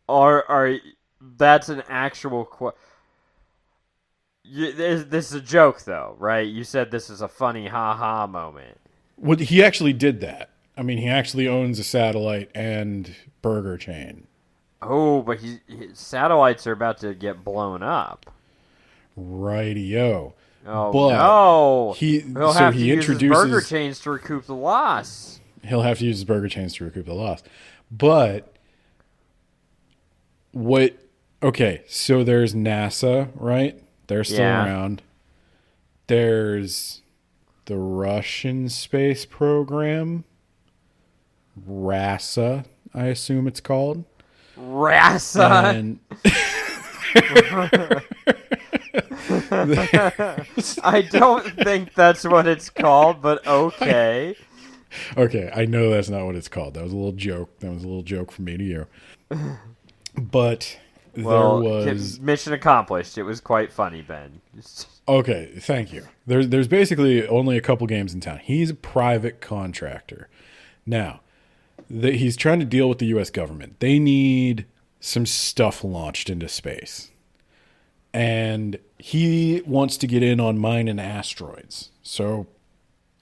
That's an actual quote. this is a joke, though, right? You said this is a funny ha-ha moment. Well, he actually did that. I mean, he actually owns a satellite and burger chain. Oh, but his satellites are about to get blown up. Rightio. Oh, but no. He'll have to use his burger chains to recoup the loss. He'll have to use his burger chains to recoup the loss. But what... Okay, so there's NASA, right? They're still around. There's the Russian space program. RASA, I assume it's called. RASA? And I don't think that's what it's called, but okay. Okay, I know that's not what it's called. That was a little joke. That was a little joke from me to you. But well, there was... mission accomplished. It was quite funny, Ben. Okay, thank you. There's basically only a couple games in town. He's a private contractor. Now, he's trying to deal with the U.S. government. They need some stuff launched into space. And he wants to get in on mining asteroids. So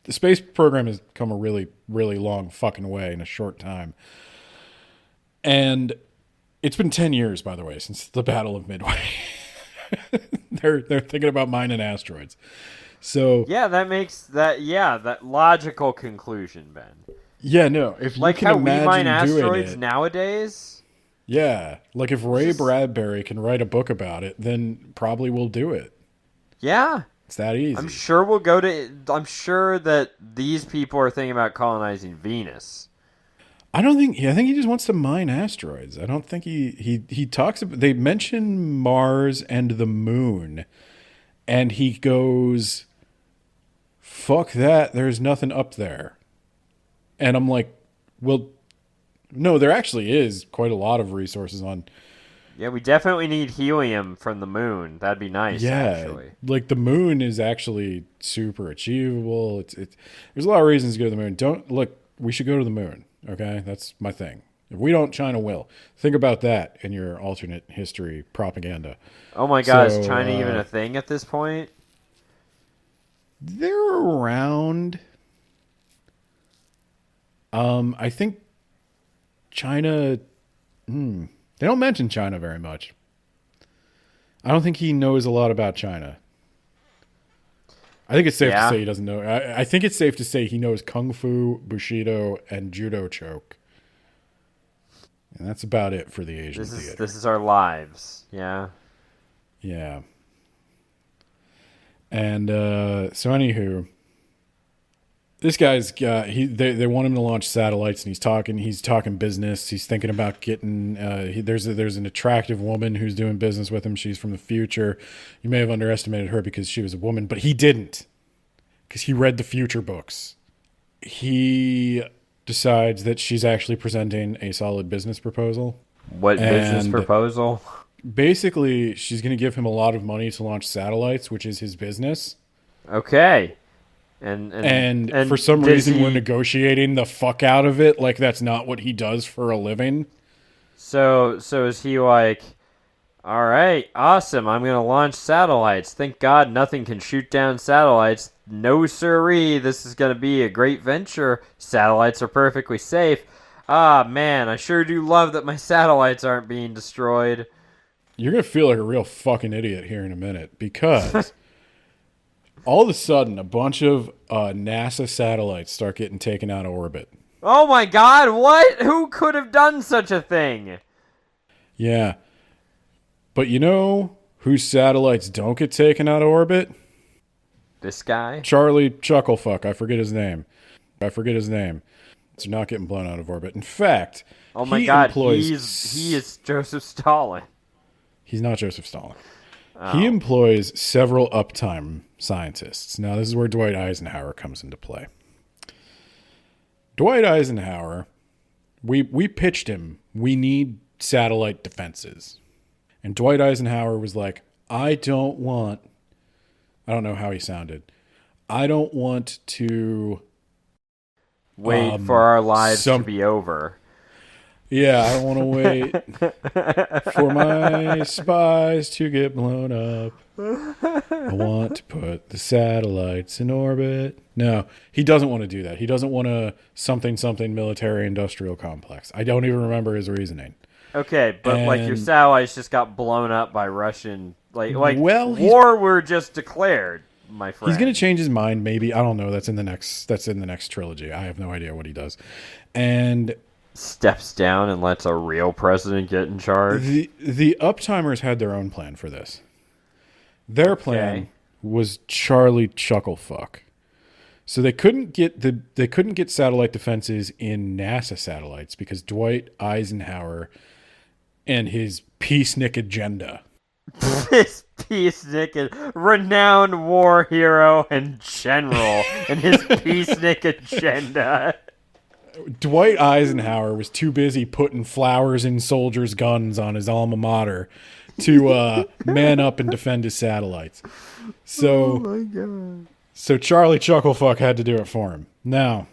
the space program has come a really, really long fucking way in a short time. And it's been 10 years, by the way, since the Battle of Midway. They're thinking about mining asteroids. So yeah, that makes that logical conclusion, Ben. Yeah, no. If like you can how we mine imagine asteroids nowadays. Yeah, like if Ray Bradbury can write a book about it, then probably we'll do it. Yeah, it's that easy. I'm sure we'll go to. I'm sure that these people are thinking about colonizing Venus. I think he just wants to mine asteroids. I don't think he talks about. They mention Mars and the moon, and he goes, "Fuck that! There's nothing up there." And I'm like, "Well, no, there actually is quite a lot of resources on." Yeah, we definitely need helium from the moon. That'd be nice. Yeah, actually. Like the moon is actually super achievable. It's there's a lot of reasons to go to the moon. Don't look. We should go to the moon. Okay, that's my thing. If we don't, China will. Think about that in your alternate history propaganda. Oh my God, is China even a thing at this point? They're around. I think China. They don't mention China very much. I don't think he knows a lot about China. I think it's safe to say he doesn't know. I think it's safe to say he knows Kung Fu, Bushido, and Judo Choke. And that's about it for the Asian theater. This is our lives. Yeah. Yeah. And so anywho, this guy's got they want him to launch satellites, and he's talking business. He's thinking about getting there's an attractive woman who's doing business with him. She's from the future. You may have underestimated her because she was a woman, but he didn't, because he read the future books. He decides that she's actually presenting a solid business proposal. What business proposal? Basically, she's going to give him a lot of money to launch satellites, which is his business. Okay. And for some reason, we're negotiating the fuck out of it. Like, that's not what he does for a living. So is he like, all right, awesome, I'm going to launch satellites. Thank God nothing can shoot down satellites. No siree, this is going to be a great venture. Satellites are perfectly safe. Ah, man, I sure do love that my satellites aren't being destroyed. You're going to feel like a real fucking idiot here in a minute, because... all of a sudden, a bunch of NASA satellites start getting taken out of orbit. Oh my God, what? Who could have done such a thing? Yeah. But you know whose satellites don't get taken out of orbit? This guy? Charlie Chucklefuck. I forget his name. It's not getting blown out of orbit. In fact, oh my God, he is Joseph Stalin. He's not Joseph Stalin. Oh. He employs several uptime scientists. Now, this is where Dwight Eisenhower comes into play. Dwight Eisenhower, we pitched him, we need satellite defenses. And Dwight Eisenhower was like, I don't know how he sounded. I don't want to wait for our lives to be over. Yeah, I don't want to wait for my spies to get blown up. I want to put the satellites in orbit. No, he doesn't want to do that. He doesn't want a something military industrial complex. I don't even remember his reasoning. Okay, but like your And- satellites just got blown up by Russian like Well, war were just declared, my friend. He's going to change his mind, maybe. I don't know. That's in the next trilogy. I have no idea what he does. And steps down and lets a real president get in charge. the Uptimers had their own plan for this. Their plan Okay. was Charlie Chucklefuck. So they couldn't get satellite defenses in NASA satellites because Dwight Eisenhower and his peacenik agenda. This peacenik is renowned war hero and general and his peacenik agenda. Dwight Eisenhower was too busy putting flowers in soldiers' guns on his alma mater to man up and defend his satellites. So, Oh my god. so Charlie Chucklefuck had to do it for him. Now,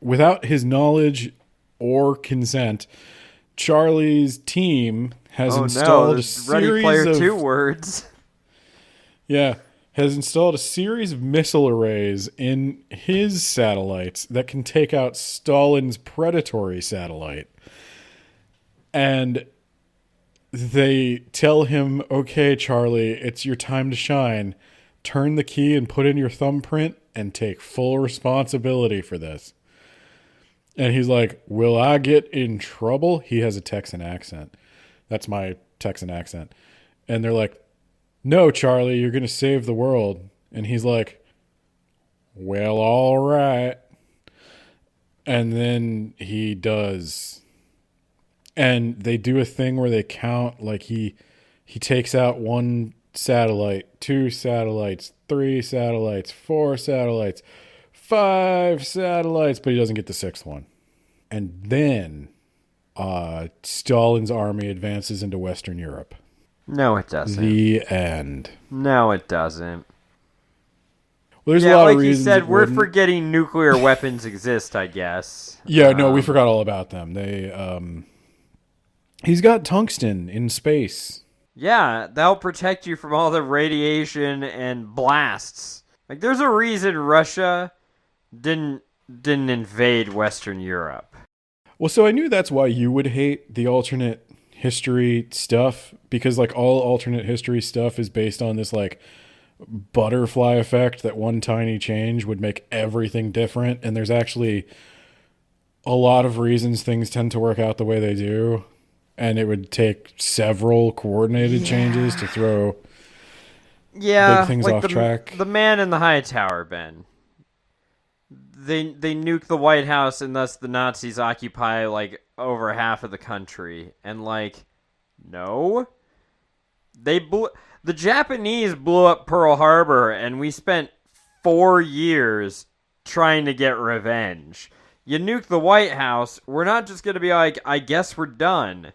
without his knowledge or consent, Charlie's team has Oh no, installed a there's Ready series Player of 2 words. has installed a series of missile arrays in his satellites that can take out Stalin's predatory satellite. And they tell him, "Okay, Charlie, it's your time to shine. Turn the key and put in your thumbprint and take full responsibility for this." And he's like, "Will I get in trouble?" He has a Texan accent. That's my Texan accent. And they're like, "No, Charlie, you're going to save the world." And he's like, "Well, all right." And then he does. And they do a thing where they count, like he takes out 1 satellite, 2 satellites, 3 satellites, 4 satellites, 5 satellites, but he doesn't get the 6th one. And then Stalin's army advances into Western Europe. No, it doesn't. The end. No, it doesn't. Well, there's Yeah, a lot like of you reasons. said, it we're wouldn't. forgetting nuclear weapons exist, I guess. Yeah, no, we forgot all about them. He's got tungsten in space. Yeah, that'll protect you from all the radiation and blasts. Like, there's a reason Russia didn't invade Western Europe. Well, so I knew that's why you would hate the alternate history stuff, because like all alternate history stuff is based on this like butterfly effect that one tiny change would make everything different, and there's actually a lot of reasons things tend to work out the way they do, and it would take several coordinated changes to throw Yeah, big things like off track. The man in the high tower, Ben. They nuke the White House, and thus the Nazis occupy like over half of the country. And like, no, the Japanese blew up Pearl Harbor, and we spent 4 years trying to get revenge. You nuke the White House, we're not just gonna be like, I guess we're done.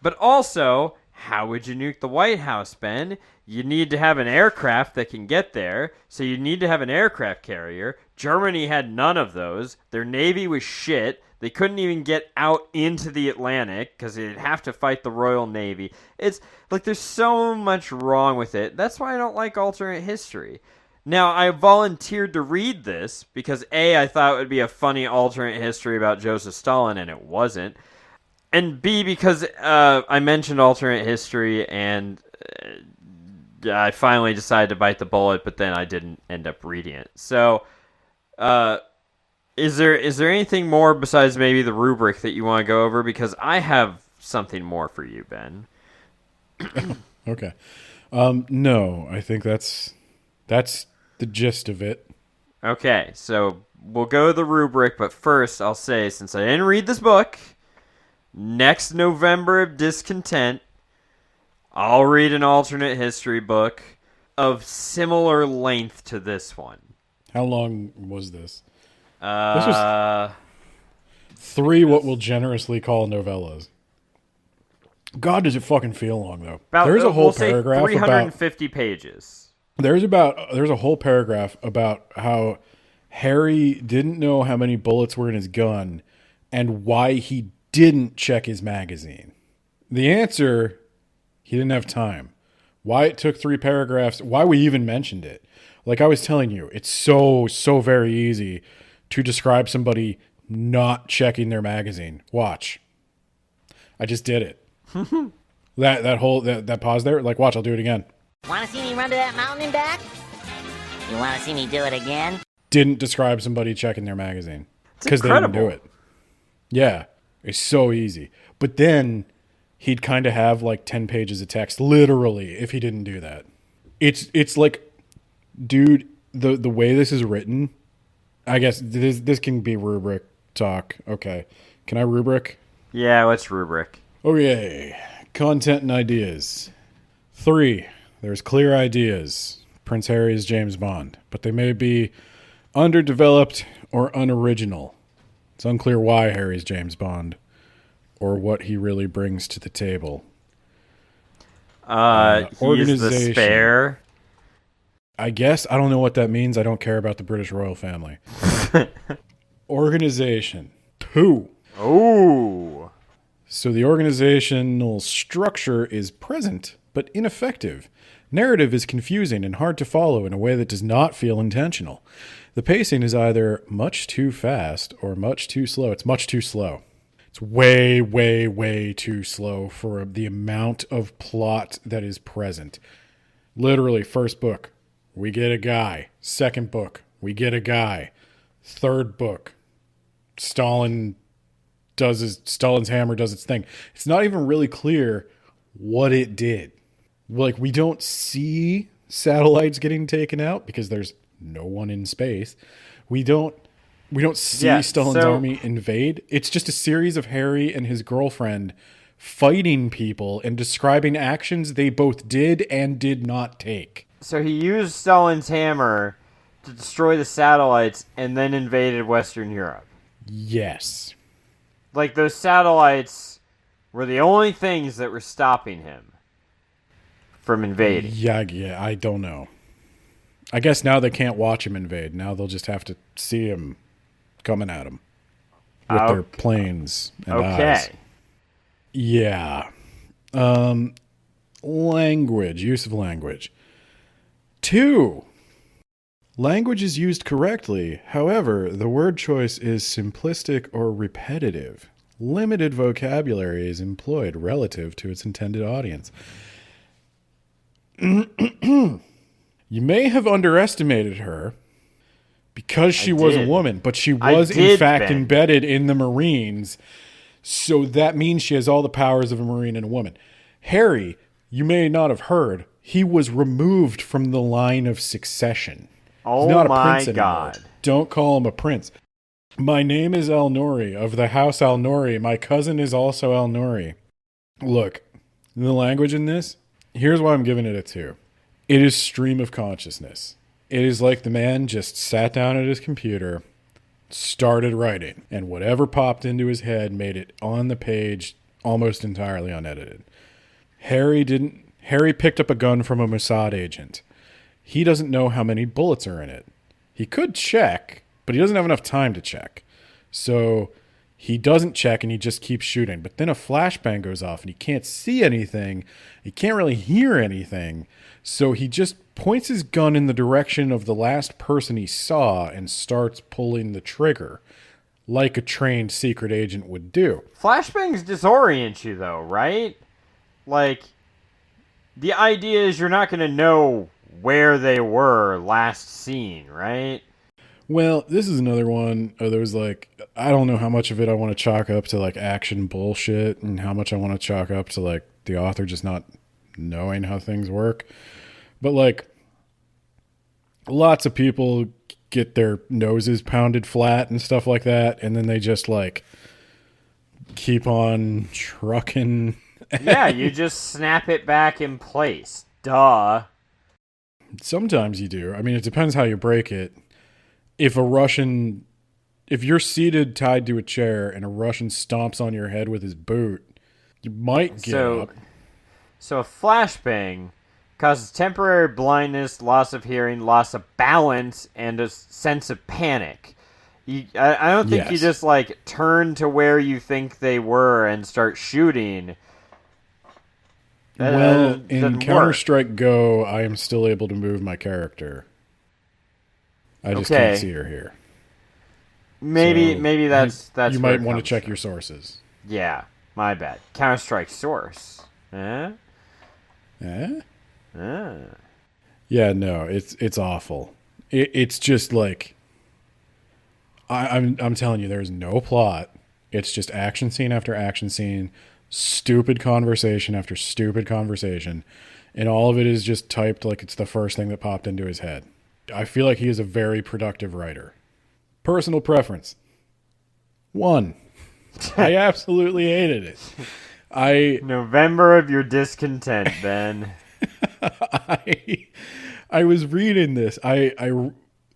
But also, how would you nuke the White House, Ben? You need to have an aircraft that can get there, so you need to have an aircraft carrier. Germany had none of those. Their navy was shit. They couldn't even get out into the Atlantic because they'd have to fight the Royal Navy. It's like there's so much wrong with it. That's why I don't like alternate history. Now, I volunteered to read this because A, I thought it would be a funny alternate history about Joseph Stalin, and it wasn't. And B, because I mentioned alternate history, and I finally decided to bite the bullet, but then I didn't end up reading it. So, is there anything more besides maybe the rubric that you want to go over? Because I have something more for you, Ben. Okay. No, I think that's the gist of it. Okay, so we'll go to the rubric, but first I'll say, since I didn't read this book, next November of Discontent, I'll read an alternate history book of similar length to this one. How long was this? This Uh, was 3 what we'll generously call novellas. God, does it fucking feel long though? There's a whole we'll say paragraph 350 pages. there's a whole paragraph about how Harry didn't know how many bullets were in his gun and why he didn't check his magazine. The answer, he didn't have time. Why it took 3 paragraphs, why we even mentioned it. Like I was telling you, it's so very easy to describe somebody not checking their magazine. Watch. I just did it. that pause there, like watch, I'll do it again. Want to see me run to that mountain and back? You want to see me do it again? Didn't describe somebody checking their magazine. It's Because they didn't incredible. do it. Yeah, it's so easy. But then he'd kind of have like 10 pages of text, literally, if he didn't do that. It's like, dude, the way this is written, I guess this can be rubric talk. Okay. Can I rubric? Yeah, what's rubric? Okay. Content and ideas. 3. There's clear ideas. Prince Harry is James Bond, but they may be underdeveloped or unoriginal. It's unclear why Harry's James Bond or what he really brings to the table. He's the Organization. spare. I guess. I don't know what that means. I don't care about the British royal family. Organization. 2. Ooh. So the organizational structure is present, but ineffective. Narrative is confusing and hard to follow in a way that does not feel intentional. The pacing is either much too fast or much too slow. It's much too slow. It's way too slow for the amount of plot that is present. Literally, first book, we get a guy. Second book, we get a guy. Third book, Stalin's hammer does its thing. It's not even really clear what it did. Like, we don't see satellites getting taken out because there's no one in space. We don't see Stalin's army invade. It's just a series of Harry and his girlfriend fighting people and describing actions they both did and did not take. So he used Stalin's hammer to destroy the satellites and then invaded Western Europe. Yes. Like, those satellites were the only things that were stopping him from invading. Yeah, I don't know. I guess now they can't watch him invade. Now they'll just have to see him coming at him with their planes and eyes. Yeah. Language, use of language. 2. Language is used correctly. However, the word choice is simplistic or repetitive. Limited vocabulary is employed relative to its intended audience. You may have underestimated her because she was a woman, but she was in fact embedded in the Marines. So that means she has all the powers of a Marine and a woman. Harry, you may not have heard, he was removed from the line of succession. Oh, he's not a my prince anymore. God. Don't call him a prince. My name is Al Nori of the House Al Nori. My cousin is also Al Nori. Look, the language in this, here's why I'm giving it a 2. It is stream of consciousness. It is like the man just sat down at his computer, started writing, and whatever popped into his head made it on the page almost entirely unedited. Harry picked up a gun from a Mossad agent. He doesn't know how many bullets are in it. He could check, but he doesn't have enough time to check. So he doesn't check and he just keeps shooting. But then a flashbang goes off and he can't see anything. He can't really hear anything. So he just points his gun in the direction of the last person he saw and starts pulling the trigger like a trained secret agent would do. Flashbangs disorient you, though, right? Like, the idea is you're not going to know where they were last seen, right? Well, this is another one of those, like, I don't know how much of it I want to chalk up to, like, action bullshit and how much I want to chalk up to, like, the author just not knowing how things work. But, like, lots of people get their noses pounded flat and stuff like that, and then they just, like, keep on trucking. Yeah, you just snap it back in place. Duh. Sometimes you do. I mean, it depends how you break it. If you're seated tied to a chair and a Russian stomps on your head with his boot, you might get up. So a flashbang causes temporary blindness, loss of hearing, loss of balance, and a sense of panic. I don't think you just, like, turn to where you think they were and start shooting. Well, in doesn't Counter-Strike Go, I am still able to move my character. I just can't Okay. see her here. Maybe So, maybe that's you where might it want to comes check from. your sources. Yeah, my bad. Counter-Strike source. Eh? Eh? Ah. Yeah, no, it's awful. It's just like I'm telling you, there's no plot. It's just action scene after action scene, stupid conversation after stupid conversation, and all of it is just typed like it's the first thing that popped into his head. I feel like he is a very productive writer. Personal preference. 1. I absolutely hated it. November of your discontent, Ben. I was reading this.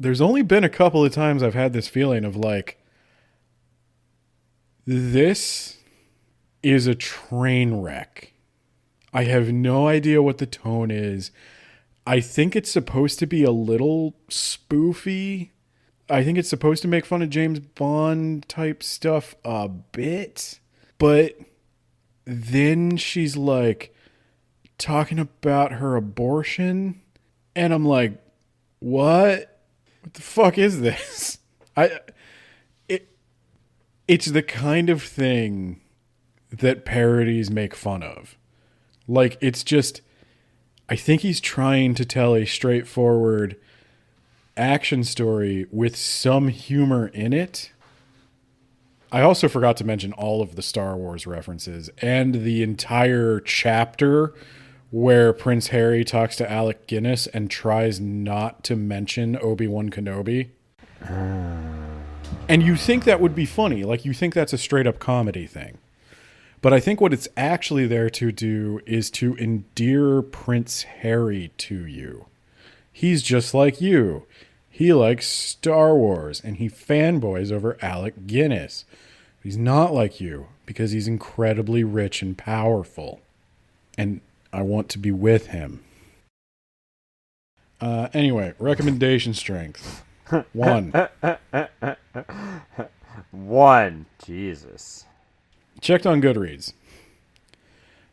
There's only been a couple of times I've had this feeling of like, this is a train wreck. I have no idea what the tone is. I think it's supposed to be a little spoofy. I think it's supposed to make fun of James Bond type stuff a bit. But then she's like talking about her abortion. And I'm like, what? What the fuck is this? It's the kind of thing that parodies make fun of. Like, it's just, I think he's trying to tell a straightforward action story with some humor in it. I also forgot to mention all of the Star Wars references and the entire chapter where Prince Harry talks to Alec Guinness and tries not to mention Obi-Wan Kenobi. And you think that would be funny. Like, you think that's a straight-up comedy thing. But I think what it's actually there to do is to endear Prince Harry to you. He's just like you. He likes Star Wars, and he fanboys over Alec Guinness. He's not like you, because he's incredibly rich and powerful. And I want to be with him. Anyway, recommendation strength. 1. 1. Jesus. Checked on Goodreads.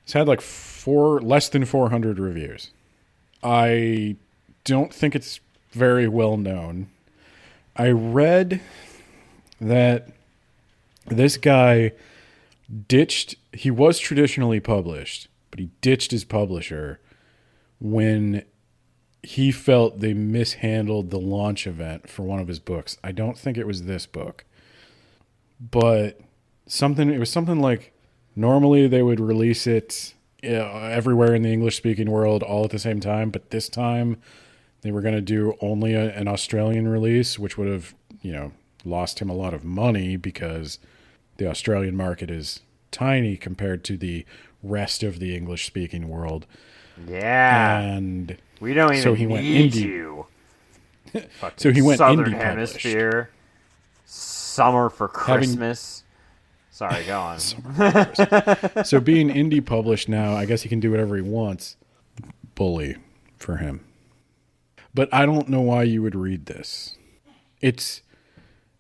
It's had like less than 400 reviews. I don't think it's very well known. I read that this guy he was traditionally published, but he ditched his publisher when he felt they mishandled the launch event for one of his books. I don't think it was this book, but it was something like normally they would release it everywhere in the English-speaking world all at the same time, but this time they were going to do only an Australian release, which would have, lost him a lot of money because the Australian market is tiny compared to the rest of the English-speaking world. Yeah. And we don't even so he went need indie. you. So he went Southern indie Hemisphere. Summer for Christmas. Sorry, go on. So being indie published now, I guess he can do whatever he wants. Bully for him. But I don't know why you would read this. It's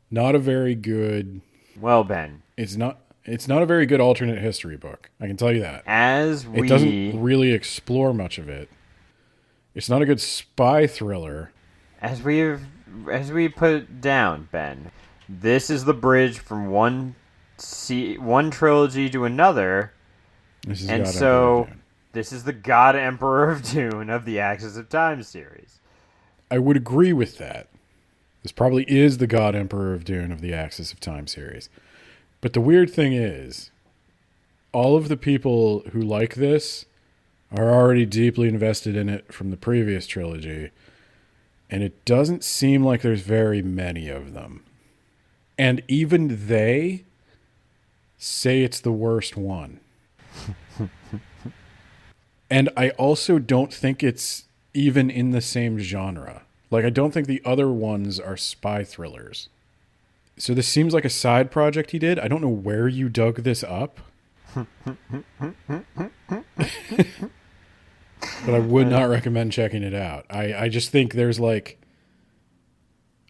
not a very good... Well, Ben. It's not a very good alternate history book. I can tell you that. It doesn't really explore much of it. It's not a good spy thriller. As we put down, Ben, this is the bridge from one trilogy to another, This is and God so Emperor of Dune. this is the God Emperor of Dune of the Axis of Time series. I would agree with that. This probably is the God Emperor of Dune of the Axis of Time series. But the weird thing is, all of the people who like this are already deeply invested in it from the previous trilogy, and it doesn't seem like there's very many of them. And even they say it's the worst one. And I also don't think it's even in the same genre. Like, I don't think the other ones are spy thrillers. So this seems like a side project he did. I don't know where you dug this up. But I would not recommend checking it out. I just think there's like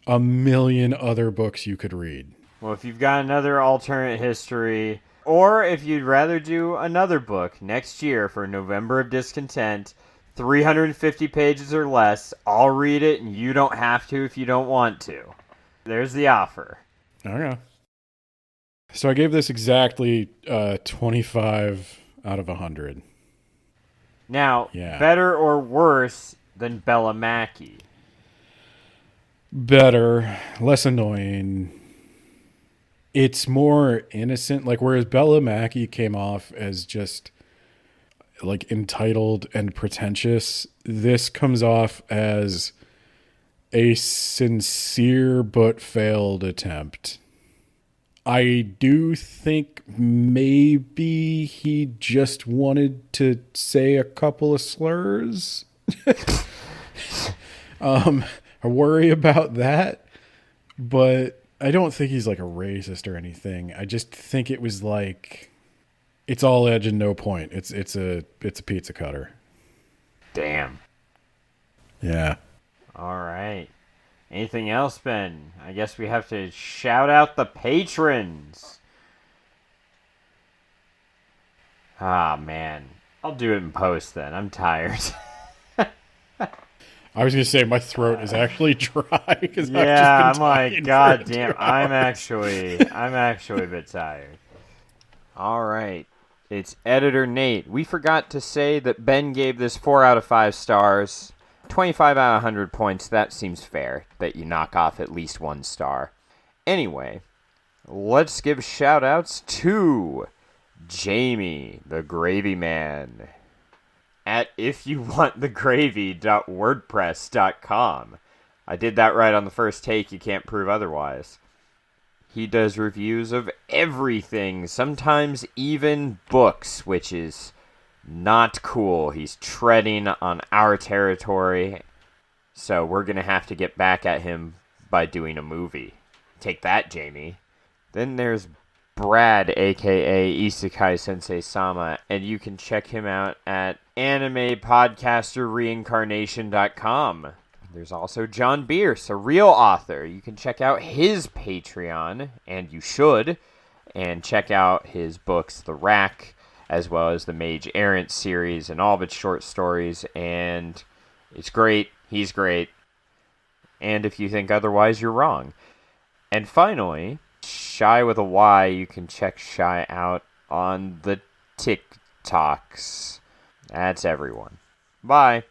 a million other books you could read. Well, if you've got another alternate history Or if you'd rather do another book next year for November of Discontent, 350 pages or less, I'll read it and you don't have to if you don't want to. There's the offer. Okay. So I gave this exactly 25 out of 100. Now, Yeah. better or worse than Bella Mackie? Better, less annoying. It's more innocent. Like, whereas Bella Mackie came off as just like entitled and pretentious, this comes off as a sincere but failed attempt. I do think maybe he just wanted to say a couple of slurs. I worry about that, but I don't think he's like a racist or anything. I just think it was like, it's all edge and no point. It's a pizza cutter. Damn. Yeah. All right. Anything else, Ben? I guess we have to shout out the patrons. Ah, man. I'll do it in post then. I'm tired. I was gonna say my throat is actually dry because Yeah, I've just been I'm like, talking god for damn, 2 I'm hours. actually a bit tired. All right. It's editor Nate. We forgot to say that Ben gave this 4 out of 5 stars. 25 out of 100 points, that seems fair, that you knock off at least 1 star. Anyway, let's give shout-outs to Jamie, the Gravy Man, at ifyouwantthegravy.wordpress.com. I did that right on the first take, you can't prove otherwise. He does reviews of everything, sometimes even books, which is not cool. He's treading on our territory, so we're going to have to get back at him by doing a movie. Take that, Jamie. Then there's Brad, aka Isekai Sensei Sama, and you can check him out at animepodcasterreincarnation.com. There's also John Bierce, a real author. You can check out his Patreon, and you should, and check out his books, The Rack, as well as the Mage Errant series and all of its short stories, and it's great. He's great. And if you think otherwise, you're wrong. And finally, Shy with a Y, you can check Shy out on the TikToks. That's everyone. Bye.